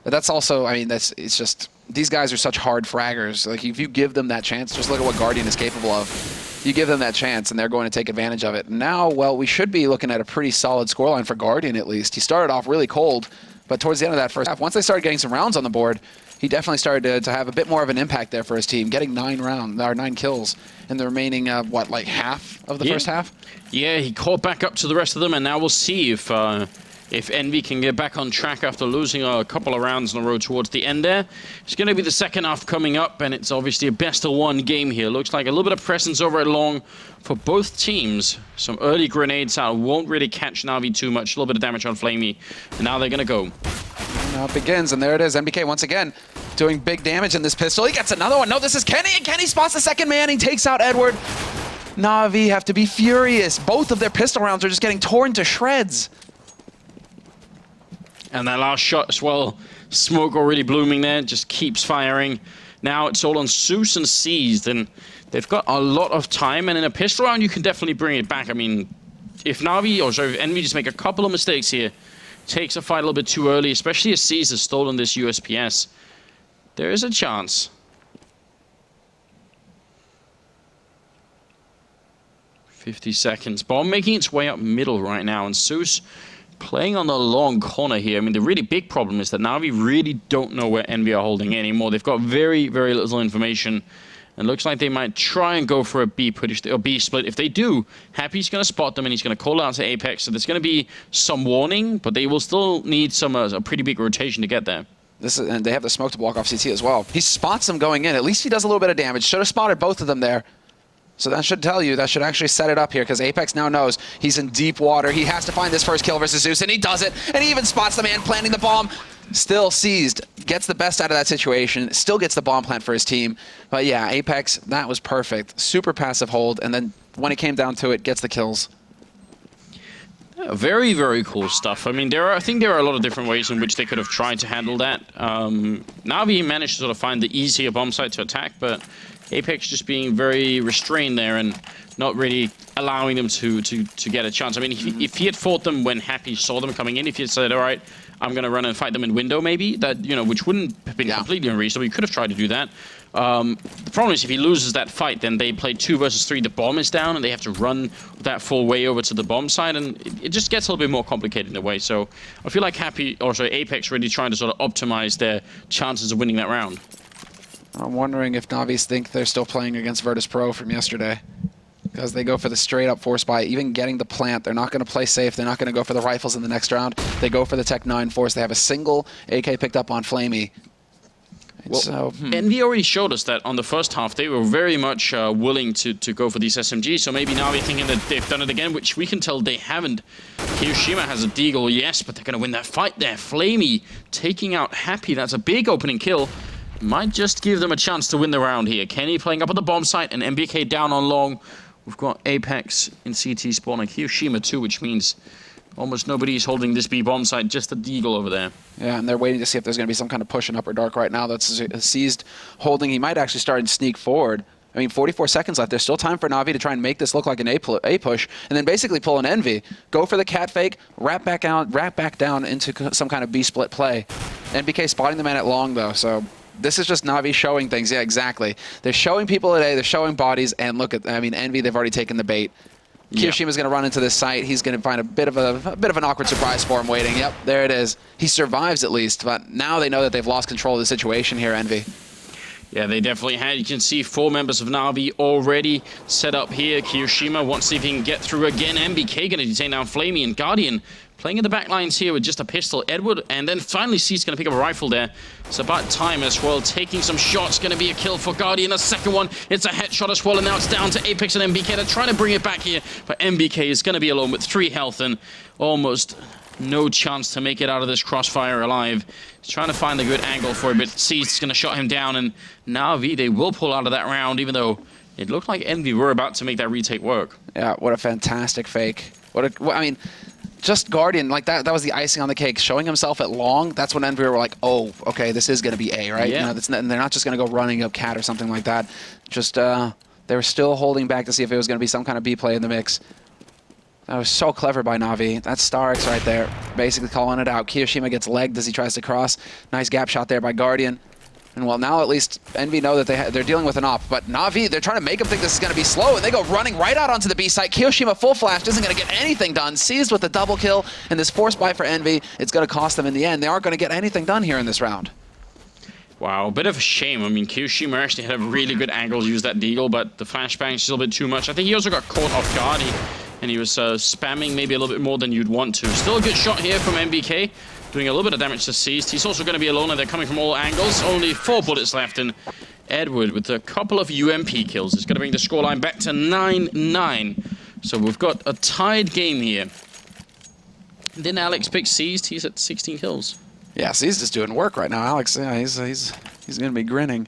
But that's also, I mean, it's just, these guys are such hard fraggers. Like, if you give them that chance, just look at what Guardian is capable of. You give them that chance, and they're going to take advantage of it. Now, well, we should be looking at a pretty solid scoreline for Guardian, at least. He started off really cold, but towards the end of that first half, once they started getting some rounds on the board, he definitely started to have a bit more of an impact there for his team, getting 9 kills in the remaining, like half of the first half? Yeah, he caught back up to the rest of them, and now we'll see if Envy can get back on track after losing a couple of rounds in a row towards the end there. It's going to be the second half coming up, and it's obviously a best-of-1 game here. Looks like a little bit of presence over at long for both teams. Some early grenades out won't really catch NaVi too much. A little bit of damage on Flamey, and now they're going to go. And now it begins, and there it is. MBK once again doing big damage in this pistol. He gets another one. No, this is Kenny, and Kenny spots the second man. He takes out Edward. NaVi have to be furious. Both of their pistol rounds are just getting torn to shreds. And that last shot as well, smoke already blooming there, just keeps firing. Now it's all on Zeus and Seized, and they've got a lot of time, and in a pistol round you can definitely bring it back. I mean, if Envy just make a couple of mistakes here, takes a fight a little bit too early, especially as Seized has stolen this USPS, there is a chance. 50 seconds. Bomb making its way up middle right now, and Zeus playing on the long corner here. I mean, the really big problem is that NaVi really don't know where EnVy are holding anymore. They've got very, very little information. And looks like they might try and go for a B push or B split. If they do, Happy's going to spot them and he's going to call out to Apex. So there's going to be some warning, but they will still need some a pretty big rotation to get there. And they have the smoke to block off CT as well. He spots them going in. At least he does a little bit of damage. Should have spotted both of them there. So that should tell you, that should actually set it up here, because Apex now knows he's in deep water. He has to find this first kill versus Zeus, and he does it. And he even spots the man planting the bomb. Still seized, gets the best out of that situation, still gets the bomb plant for his team. But yeah, Apex, that was perfect. Super passive hold, and then when it came down to it, gets the kills. Very, very cool stuff. I mean, I think there are a lot of different ways in which they could have tried to handle that. NaVi managed to sort of find the easier bomb site to attack, but Apex just being very restrained there and not really allowing them to get a chance. I mean, if he had fought them when Happy saw them coming in, if he had said, all right, I'm going to run and fight them in window maybe, that, you know, which wouldn't have been completely unreasonable. He could have tried to do that. The problem is if he loses that fight, then they play 2 versus 3, the bomb is down, and they have to run that full way over to the bomb side, and it just gets a little bit more complicated in a way. So I feel like Apex really trying to sort of optimize their chances of winning that round. I'm wondering if Navis think they're still playing against Virtus Pro from yesterday, because they go for the straight up force buy, even getting the plant. They're not going to play safe. They're not going to go for the rifles in the next round. They go for the Tech 9 force. They have a single AK picked up on Flamey. Well, so, NV already showed us that on the first half they were very much willing to go for these SMGs, so maybe now they're thinking that they've done it again, which we can tell they haven't. Hiroshima has a deagle, yes, but they're going to win that fight there. Flamey taking out Happy. That's a big opening kill. Might just give them a chance to win the round here. Kenny playing up at the bomb site and MBK down on long. We've got Apex in CT spawning Hiroshima too, which means almost nobody's holding this B bomb site, just the deagle over there. Yeah, and they're waiting to see if there's going to be some kind of push in upper dark right now. That's seized holding. He might actually start and sneak forward. I mean, 44 seconds left. There's still time for Navi to try and make this look like an A push, and then basically pull an EnVy. Go for the cat fake, wrap back down into some kind of B split play. NBK spotting the man at long though, so this is just Navi showing things. Yeah, exactly. They're showing people today. They're showing bodies, and look at, I mean, EnVy, they've already taken the bait. Kiroshima's going to run into this site. He's going to find a bit of an awkward surprise for him waiting. Yep, there it is. He survives at least, but now they know that they've lost control of the situation here, EnVy. Yeah, they definitely had. You can see 4 members of Navi already set up here. Kiyoshima wants to see if he can get through again. MBK going to detain down Flamey, and Guardian playing in the back lines here with just a pistol. Edward, and then finally C's going to pick up a rifle there. It's about time as well. Taking some shots. Going to be a kill for Guardian. A second one. It's a headshot as well, and now it's down to Apex and MBK. They're trying to bring it back here, but MBK is going to be alone with 3 health and almost no chance to make it out of this crossfire alive. He's trying to find a good angle for it, but C's going to shut him down, and NaVi, they will pull out of that round, even though it looked like EnVy were about to make that retake work. Yeah, what a fantastic fake. I mean, just Guardian, like that was the icing on the cake. Showing himself at long, that's when EnVy were like, oh, okay, this is going to be A, right? Yeah. You know, they're not just going to go running up cat or something like that. Just, they were still holding back to see if it was going to be some kind of B play in the mix. That was so clever by Navi. That's StarX right there, basically calling it out. Kiyoshima gets legged as he tries to cross. Nice gap shot there by Guardian. And well, now at least EnVy know that they're dealing with an op. But Navi, they're trying to make him think this is going to be slow, and they go running right out onto the B site. Kiyoshima full flash, isn't going to get anything done. Seized with a double kill, and this force buy for EnVy, it's going to cost them in the end. They aren't going to get anything done here in this round. Wow, a bit of a shame. I mean, Kiyoshima actually had a really good angle to use that deagle, but the flashbang is still a bit too much. I think he also got caught off guard. And he was spamming maybe a little bit more than you'd want to. Still a good shot here from MBK, doing a little bit of damage to Seized. He's also going to be alone, and they're coming from all angles. Only 4 bullets left, and Edward with a couple of UMP kills is going to bring the scoreline back to 9-9. So we've got a tied game here. And then Alex picks Seized. He's at 16 kills. Yeah, Seized is doing work right now. Alex, yeah, he's going to be grinning.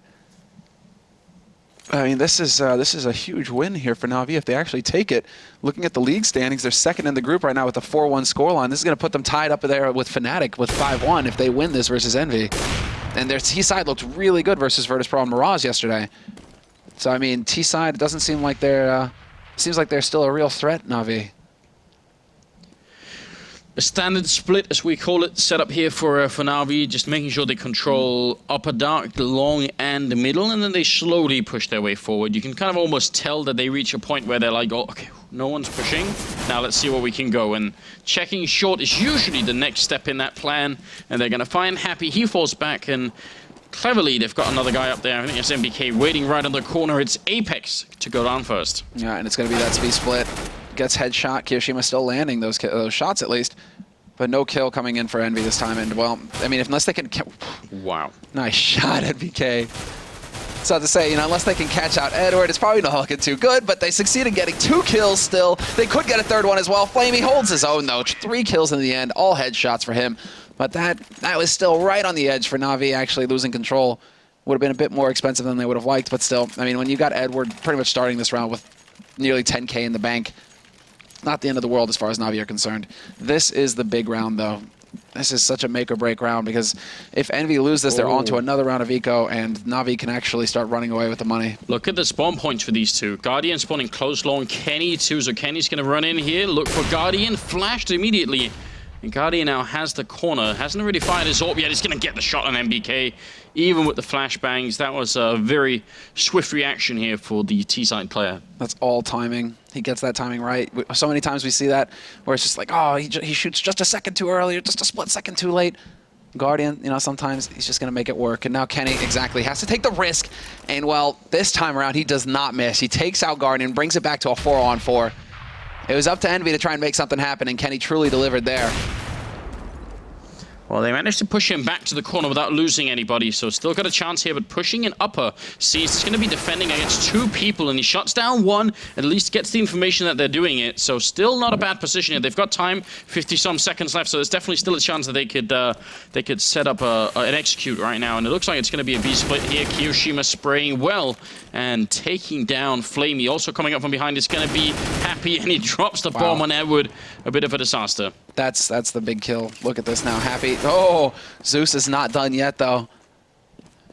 I mean, this is a huge win here for Navi if they actually take it. Looking at the league standings, they're second in the group right now with a 4-1 scoreline. This is going to put them tied up there with Fnatic with 5-1 if they win this versus EnVy. And their T-side looked really good versus Virtus Pro and Mirage yesterday. So, I mean, T-side doesn't seem like they're... seems like they're still a real threat, Navi. A standard split, as we call it, set up here for Navi, just making sure they control upper dark, the long, and the middle, and then they slowly push their way forward. You can kind of almost tell that they reach a point where they're like, oh, okay, No one's pushing. Now let's see where we can go. And checking short is usually the next step in that plan. And they're going to find Happy. He falls back, and cleverly they've got another guy up there. I think it's NBK waiting right on the corner. It's Apex to go down first. Yeah, and it's going to be that speed split. Gets headshot. Kiyoshima still landing those shots at least. But no kill coming in for Envy this time. And, well, I mean, unless they can... Wow. Nice shot, NBK. So to say, you know, unless they can catch out Edward, it's probably not looking too good, but they succeed in getting 2 kills still. They could get a third one as well. Flamey holds his own, though. 3 kills in the end, all headshots for him. But that was still right on the edge for Navi actually losing control. Would have been a bit more expensive than they would have liked, but still, I mean, when you got Edward pretty much starting this round with nearly 10K in the bank, not the end of the world as far as Navi are concerned. This is the big round, though. This is such a make-or-break round, because if Envy lose this, they're on to another round of eco, and Navi can actually start running away with the money. Look at the spawn points for these two. Guardian spawning close long, Kenny too, so Kenny's going to run in here, look for Guardian, flashed immediately. And Guardian now has the corner, hasn't really fired his AWP yet, he's going to get the shot on MBK. Even with the flashbangs, that was a very swift reaction here for the T-side player. That's all timing. He gets that timing right. So many times we see that where it's just like, oh, he shoots just a second too early or just a split second too late. Guardian, you know, sometimes he's just going to make it work. And now Kenny exactly has to take the risk. And, well, this time around, he does not miss. He takes out Guardian, brings it back to a 4-on-4. It was up to Envy to try and make something happen, and Kenny truly delivered there. Well, they managed to push him back to the corner without losing anybody, so still got a chance here, but pushing an upper. Sees he's going to be defending against 2 people, and he shuts down 1, at least gets the information that they're doing it, so still not a bad position here. They've got time, 50-some seconds left, so there's definitely still a chance that they could set up an execute right now, and it looks like it's going to be a B-split here. Kiyoshima spraying well and taking down Flamey. Also coming up from behind is going to be Happy, and he drops the bomb on Edward. A bit of a disaster. That's the big kill. Look at this now. Happy. Oh, Zeus is not done yet, though.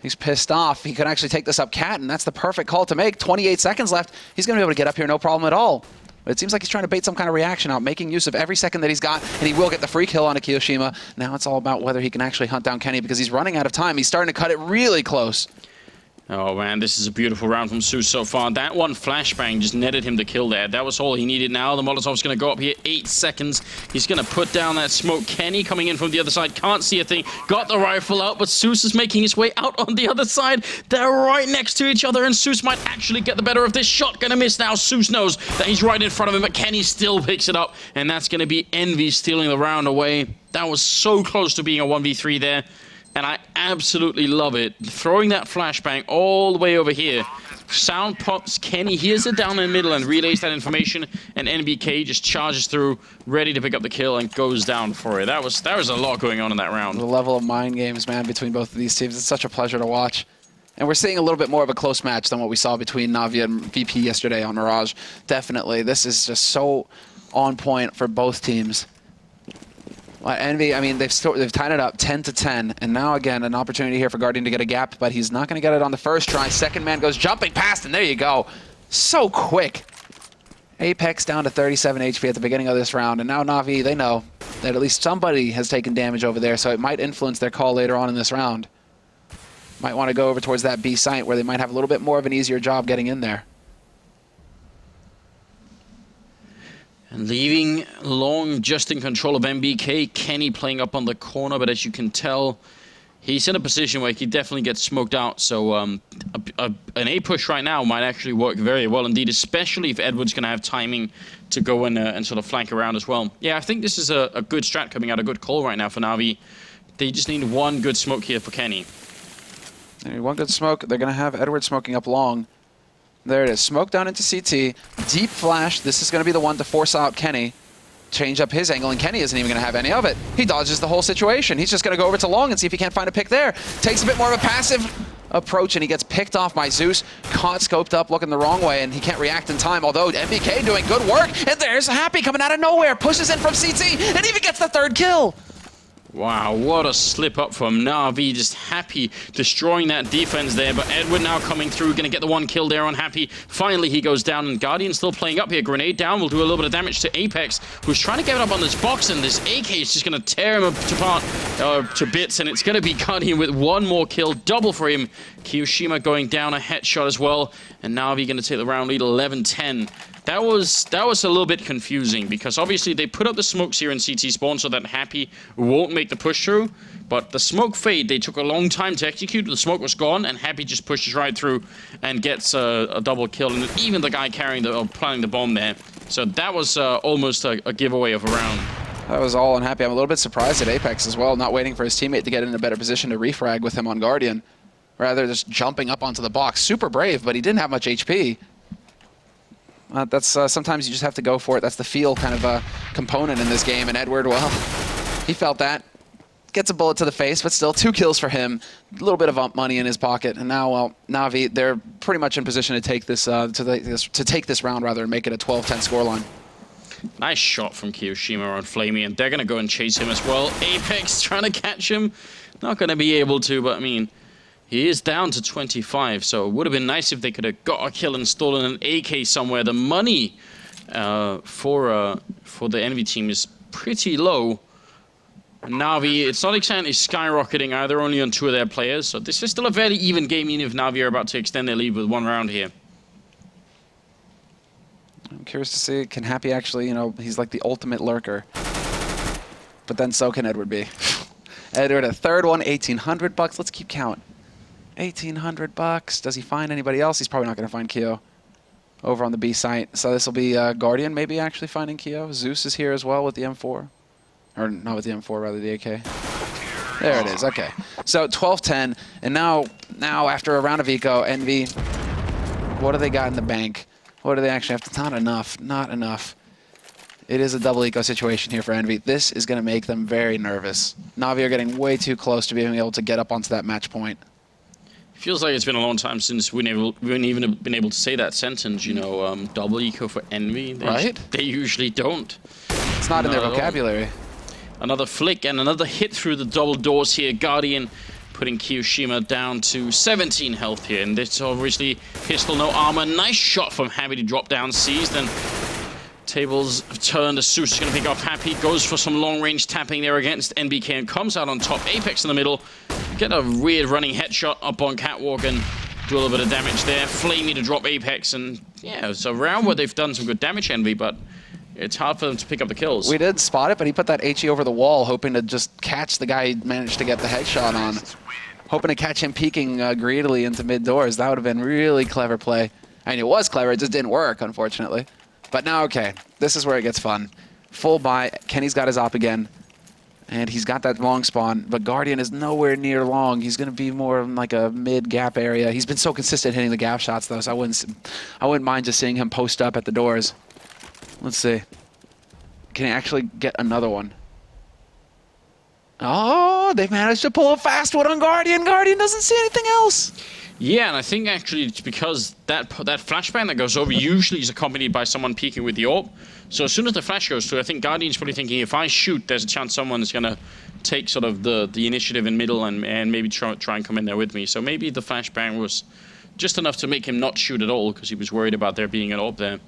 He's pissed off. He could actually take this up Cat, and that's the perfect call to make. 28 seconds left. He's going to be able to get up here no problem at all. But it seems like he's trying to bait some kind of reaction out, making use of every second that he's got, and he will get the free kill onto Kiyoshima. Now it's all about whether he can actually hunt down Kenny, because he's running out of time. He's starting to cut it really close. Oh man, this is a beautiful round from Zeus so far. That one flashbang just netted him the kill there. That was all he needed now. The Molotov's going to go up here, 8 seconds. He's going to put down that smoke. Kenny coming in from the other side, can't see a thing. Got the rifle out, but Zeus is making his way out on the other side. They're right next to each other, and Zeus might actually get the better of this shot. Gonna miss now. Zeus knows that he's right in front of him, but Kenny still picks it up, and that's going to be Envy stealing the round away. That was so close to being a 1v3 there. And I absolutely love it. Throwing that flashbang all the way over here. Sound pops, Kenny hears it down in the middle and relays that information, and NBK just charges through, ready to pick up the kill, and goes down for it. That was a lot going on in that round. The level of mind games, man, between both of these teams. It's such a pleasure to watch. And we're seeing a little bit more of a close match than what we saw between Navi and VP yesterday on Mirage. Definitely. This is just so on point for both teams. Envy, I mean, they've tied it up 10-10, and now again an opportunity here for Guardian to get a gap, but he's not going to get it on the first try. Second man goes jumping past, and there you go. So quick. Apex down to 37 HP at the beginning of this round, and now Navi, they know that at least somebody has taken damage over there, so it might influence their call later on in this round. Might want to go over towards that B site where they might have a little bit more of an easier job getting in there. And leaving Long just in control of MBK. Kenny playing up on the corner, but as you can tell, he's in a position where he definitely gets smoked out. So an A push right now might actually work very well indeed, especially if Edward's going to have timing to go in and sort of flank around as well. Yeah, I think this is a good strat coming out, a good call right now for Navi. They just need one good smoke here for Kenny. They need one good smoke. They're going to have Edward smoking up Long. There it is. Smoke down into CT. Deep flash. This is going to be the one to force out Kenny. Change up his angle, and Kenny isn't even going to have any of it. He dodges the whole situation. He's just going to go over to Long and see if he can't find a pick there. Takes a bit more of a passive approach, and he gets picked off by Zeus. Caught scoped up looking the wrong way, and he can't react in time, although MBK doing good work. And there's Happy coming out of nowhere. Pushes in from CT, and even gets the 3rd kill. Wow, what a slip up from Navi. Just Happy destroying that defense there, but Edward now coming through, gonna get the 1 kill there on Happy. Finally, he goes down, and Guardian still playing up here. Grenade down will do a little bit of damage to Apex, who's trying to get it up on this box, and this AK is just gonna tear him apart to bits, and it's gonna be Guardian with 1 more kill, double for him. Kiyoshima going down a headshot as well, and NaVi going to take the round lead 11-10. That was a little bit confusing because obviously they put up the smokes here in CT spawn so that Happy won't make the push through. But the smoke fade, they took a long time to execute. The smoke was gone, and Happy just pushes right through and gets a double kill. And even the guy carrying planting the bomb there. So that was almost a giveaway of a round. That was all unhappy. I'm a little bit surprised at Apex as well, not waiting for his teammate to get in a better position to refrag with him on Guardian. Rather just jumping up onto the box. Super brave, but he didn't have much HP. That's sometimes you just have to go for it. That's the feel kind of component in this game. And Edward, well, he felt that. Gets a bullet to the face, but still 2 kills for him. A little bit of ump money in his pocket, and now, well, NaVi, they're pretty much in position to take this to take this round rather and make it a 12-10 scoreline. Nice shot from Kiyoshima on Flamey, and they're gonna go and chase him as well. Apex trying to catch him, not gonna be able to, but I mean, he is down to 25, so it would have been nice if they could have got a kill and stolen an AK somewhere. The money for the Envy team is pretty low. NaVi, it's not exactly skyrocketing either, only on 2 of their players. So this is still a very even game, even if NaVi are about to extend their lead with 1 round here. I'm curious to see, can Happy actually, you know, he's like the ultimate lurker. But then so can Edward be. Edward, a third one, 1,800 bucks. Let's keep count. 1,800 bucks. Does he find anybody else? He's probably not going to find Kyo over on the B site. So this will be Guardian maybe actually finding Kyo. Zeus is here as well with the M4. Or not with the M4, rather the AK. There it is, okay. So 12-10, and now after a round of eco, Envy, what do they got in the bank? What do they actually have to, not enough. It is a double eco situation here for Envy. This is gonna make them very nervous. NaVi are getting way too close to being able to get up onto that match point. Feels like it's been a long time since we haven't even been able to say that sentence, you know, double eco for Envy. They usually don't. It's not in their vocabulary. Another flick and another hit through the double doors here. Guardian putting Kiyoshima down to 17 health here. And this obviously pistol, no armor. Nice shot from Happy to drop down, seized. And tables turned. The Zeus is going to pick up Happy. Goes for some long-range tapping there against NBK and comes out on top. Apex in the middle. Get a weird running headshot up on Catwalk and do a little bit of damage there. Flamey to drop Apex. And yeah, it's a round where they've done some good damage, Envy, but it's hard for them to pick up the kills. We did spot it, but he put that HE over the wall, hoping to just catch the guy he managed to get the headshot on. Hoping to catch him peeking greedily into mid-doors. That would have been really clever play. I mean, it was clever, it just didn't work, unfortunately. But now, okay, this is where it gets fun. Full buy, Kenny's got his op again. And he's got that long spawn, but Guardian is nowhere near long. He's going to be more in like a mid-gap area. He's been so consistent hitting the gap shots, though, so I wouldn't mind just seeing him post up at the doors. Let's see. Can he actually get another one? Oh, they managed to pull a fast one on Guardian. Guardian doesn't see anything else. Yeah, and I think actually it's because that flashbang that goes over usually is accompanied by someone peeking with the AWP. So as soon as the flash goes through, I think Guardian's probably thinking, if I shoot, there's a chance someone's going to take sort of the initiative in middle and maybe try and come in there with me. So maybe the flashbang was just enough to make him not shoot at all because he was worried about there being an AWP there.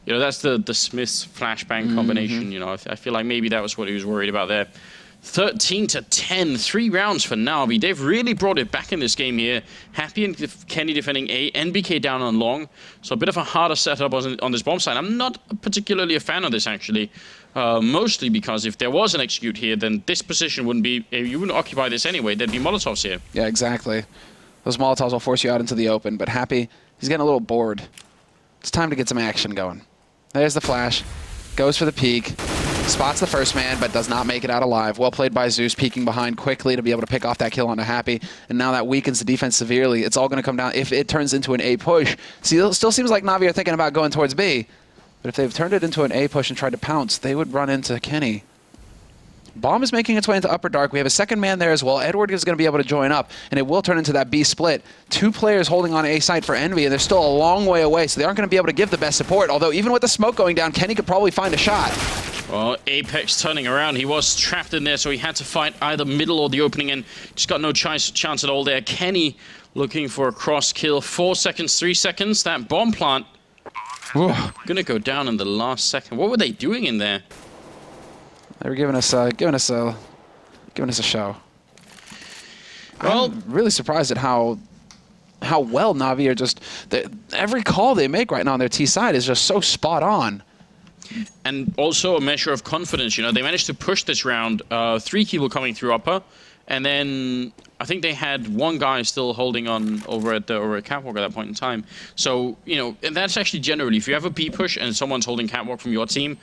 You know, that's the Smith's flashbang combination. You know, I feel like maybe that was what he was worried about there. 13-10, 3 rounds for NaVi. They've really brought it back in this game here. Happy and Kenny defending A, NBK down on long. So a bit of a harder setup on this bomb side. I'm not particularly a fan of this, actually. Mostly because if there was an execute here, then this position wouldn't be... You wouldn't occupy this anyway. There'd be Molotovs here. Yeah, exactly. Those Molotovs will force you out into the open, but Happy, he's getting a little bored. It's time to get some action going. There's the flash. Goes for the peek. Spots the first man, but does not make it out alive. Well played by Zeus, peeking behind quickly to be able to pick off that kill onto Happy. And now that weakens the defense severely. It's all going to come down if it turns into an A push. See, it still seems like NaVi are thinking about going towards B. But if they've turned it into an A push and tried to pounce, they would run into Kenny. Bomb is making its way into Upper Dark. We have a second man there as well. Edward is going to be able to join up, and it will turn into that B split. 2 players holding on A site for Envy, and they're still a long way away, so they aren't going to be able to give the best support. Although even with the smoke going down, Kenny could probably find a shot. Well, Apex turning around. He was trapped in there, so he had to fight either middle or the opening, and just got no chance at all there. Kenny looking for a cross kill. 4 seconds, 3 seconds. That bomb plant gonna go down in the last second. What were they doing in there? They were giving us a show. Well, I'm really surprised at how how well Navi are just... Every call they make right now on their T side is just so spot on. And also a measure of confidence. You know, they managed to push this round. 3 people coming through upper. And then I think they had 1 guy still holding on over at Catwalk at that point in time. So, you know, and that's actually generally, if you have a B push and someone's holding Catwalk from your team,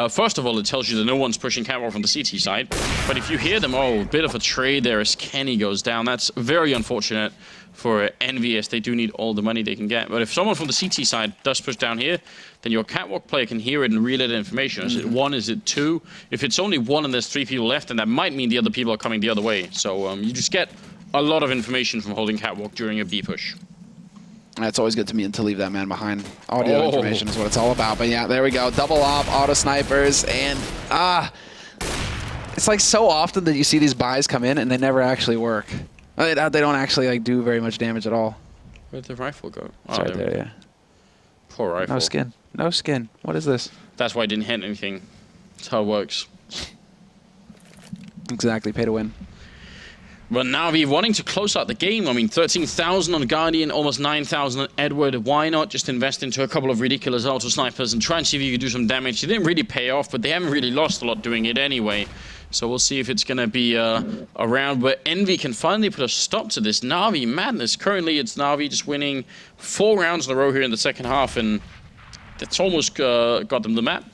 first of all, it tells you that no one's pushing Catwalk from the CT side. But if you hear them, oh, a bit of a trade there as Kenny goes down, that's very unfortunate for EnVyUS. They do need all the money they can get. But if someone from the CT side does push down here, then your Catwalk player can hear it and relay the information. Is it 1? Is it 2? If it's only 1 and there's 3 people left, then that might mean the other people are coming the other way. So you just get a lot of information from holding Catwalk during a B push. It's always good to leave that man behind. Audio information is what it's all about. But yeah, there we go. Double op, auto snipers, and it's like so often that you see these buys come in and they never actually work. They don't actually like do very much damage at all. Where'd the rifle go? It's right there, yeah. Poor rifle. No skin. No skin. What is this? That's why I didn't hit anything. That's how it works. Exactly. Pay to win. But NaVi wanting to close out the game. I mean, 13,000 on Guardian, almost 9,000 on Edward. Why not just invest into a couple of ridiculous auto snipers and try and see if you can do some damage? It didn't really pay off, but they haven't really lost a lot doing it anyway. So we'll see if it's going to be a round where Envy can finally put a stop to this NaVi madness. Currently, it's NaVi just winning 4 rounds in a row here in the second half, and that's almost got them the map.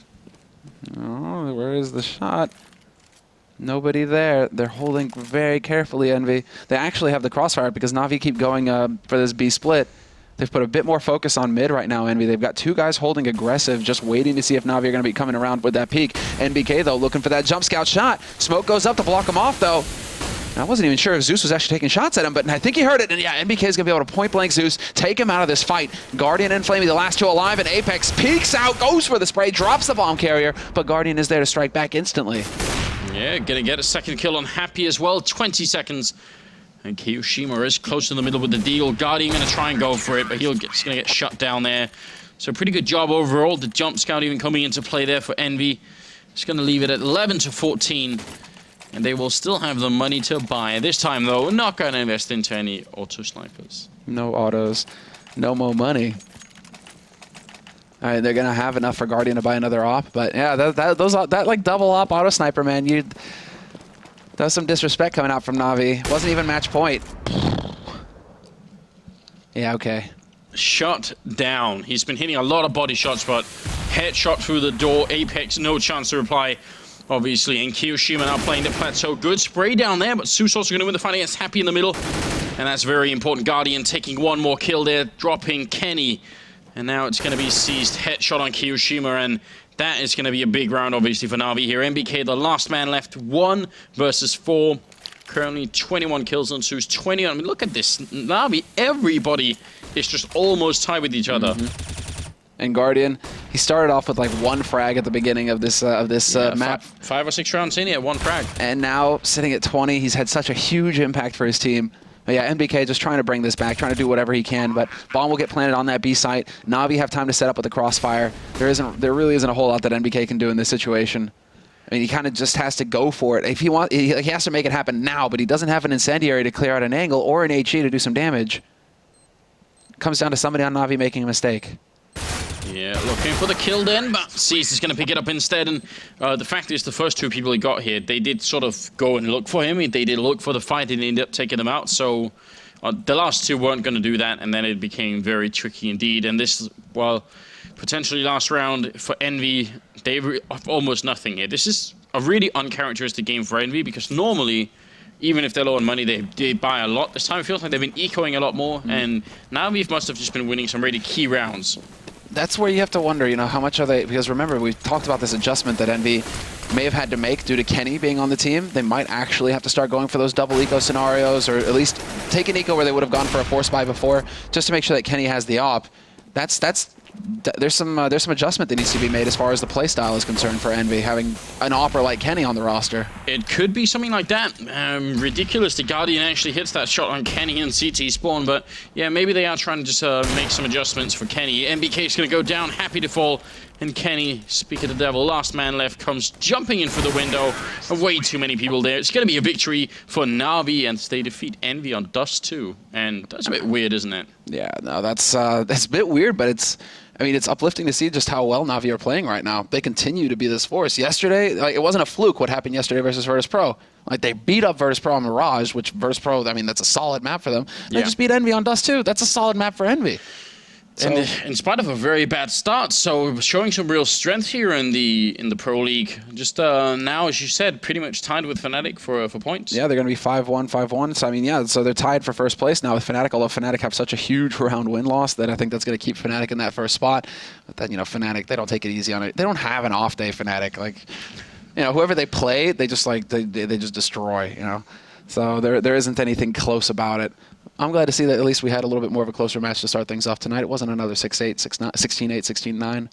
Oh, where is the shot? Nobody there. They're holding very carefully, Envy. They actually have the crossfire because Navi keep going for this B split. They've put a bit more focus on mid right now, Envy. They've got 2 guys holding aggressive, just waiting to see if Navi are going to be coming around with that peek. NBK, though, looking for that jump scout shot. Smoke goes up to block him off, though. I wasn't even sure if Zeus was actually taking shots at him, but I think he heard it. And yeah, NBK is going to be able to point blank Zeus, take him out of this fight. Guardian and Flamey, the last 2 alive, and Apex peeks out, goes for the spray, drops the bomb carrier, but Guardian is there to strike back instantly. Yeah, gonna get a second kill on Happy as well. 20 seconds. And Kiyoshima is close in the middle with the deal. Guardian gonna try and go for it, but he's gonna get shut down there. So pretty good job overall. The jump scout even coming into play there for Envy. It's gonna leave it at 11 to 14. And they will still have the money to buy. This time though, not gonna invest into any auto snipers. No autos, no more money. All right, they're gonna have enough for Guardian to buy another op, but yeah, that like double op auto sniper, man, that was some disrespect coming out from Navi. Wasn't even match point. Yeah, okay. Shut down. He's been hitting a lot of body shots, but headshot through the door. Apex, no chance to reply, obviously. And Kiyoshima now playing the plateau. Good spray down there, but Su's also gonna win the fight against Happy in the middle, and that's very important. Guardian taking 1 more kill there, dropping Kenny. And now it's going to be seized. Headshot on Kiyoshima, and that is going to be a big round, obviously, for Navi here. NBK, the last man left, 1 versus 4. Currently 21 kills on Zeus, 20 on... I mean, look at this. Navi, everybody is just almost tied with each other. And Guardian, he started off with like 1 frag at the beginning of this map. 5 or 6 rounds in here, 1 frag. And now, sitting at 20, he's had such a huge impact for his team. But yeah, NBK just trying to bring this back, trying to do whatever he can, but bomb will get planted on that B site. Navi have time to set up with the crossfire. There really isn't a whole lot that NBK can do in this situation. I mean, he kind of just has to go for it. If he wants, he has to make it happen now, but he doesn't have an incendiary to clear out an angle or an HE to do some damage. Comes down to somebody on Navi making a mistake. Yeah, looking for the kill then, but Cease is going to pick it up instead. And the fact is, the first 2 people he got here, they did sort of go and look for him. They did look for the fight and ended up taking them out. So the last 2 weren't going to do that, and then it became very tricky indeed. And this, well, potentially last round for Envy, they have almost nothing here. This is a really uncharacteristic game for Envy, because normally, even if they're low on money, they buy a lot. This time it feels like they've been ecoing a lot more, and NaVi must have just been winning some really key rounds. That's where you have to wonder, you know, how much are they, because remember, we talked about this adjustment that Envy may have had to make due to Kenny being on the team. They might actually have to start going for those double eco scenarios, or at least take an eco where they would have gone for a force buy before, just to make sure that Kenny has the op. There's some adjustment that needs to be made as far as the playstyle is concerned for Envy, having an opera like Kenny on the roster. It could be something like that. Ridiculous. The Guardian actually hits that shot on Kenny and CT spawn, but yeah, maybe they are trying to just make some adjustments for Kenny. NBK is going to go down, Happy to fall, And Kenny, speak of the devil, last man left, comes jumping in for the window. And way too many people there. It's going to be a victory for NaVi, and they defeat EnVy on Dust2. And that's a bit weird, isn't it? Yeah, no, that's a bit weird, but it's uplifting to see just how well NaVi are playing right now. They continue to be this force. Yesterday, like, it wasn't a fluke what happened yesterday versus Virtus Pro. Like, they beat up Virtus Pro on Mirage, which Virtus Pro, I mean, that's a solid map for them. They just beat EnVy on Dust2. That's a solid map for EnVy. So, and in spite of a very bad start, so showing some real strength here in the Pro League. Just now, as you said, pretty much tied with Fnatic for points. yeah, they're going to be 5-1, 5-1. So, I mean, yeah, so they're tied for first place now with Fnatic, although Fnatic have such a huge round win-loss that I think that's going to keep Fnatic in that first spot. But then, Fnatic, they don't take it easy on it. They don't have an off day, Fnatic. Like, whoever they play, they just, they just destroy, So there isn't anything close about it. I'm glad to see that at least we had a little bit more of a closer match to start things off tonight. It wasn't another 6-8, 6-9, 16-8, 16-9.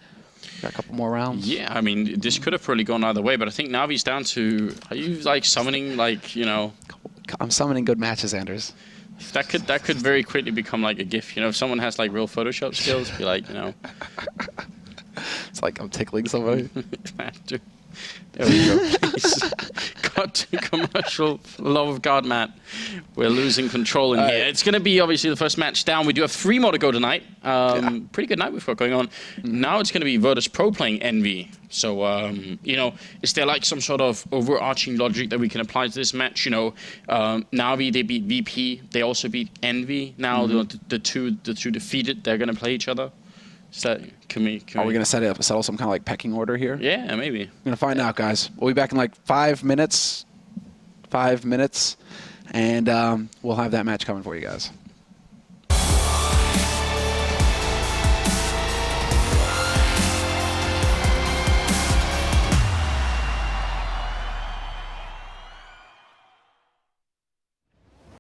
Got a couple more rounds. Yeah, I mean, this could have probably gone either way, but I think NaVi's down to... Are you, summoning, I'm summoning good matches, Anders. That could very quickly become, a GIF. If someone has, real Photoshop skills, be like, It's like I'm tickling somebody. There we go, please. Got to commercial. For the love of God, Matt. We're losing control in here. It's going to be, obviously, the first match down. We do have 3 more to go tonight. Pretty good night we've got going on. Now it's going to be Virtus Pro playing EnVy. So, is there, some sort of overarching logic that we can apply to this match? NaVi, they beat VP. They also beat EnVy. Now the two defeated, they're going to play each other. Are we going to settle some kind of pecking order here? Yeah, maybe. We're going to find out, guys. We'll be back in 5 minutes. 5 minutes. And we'll have that match coming for you guys.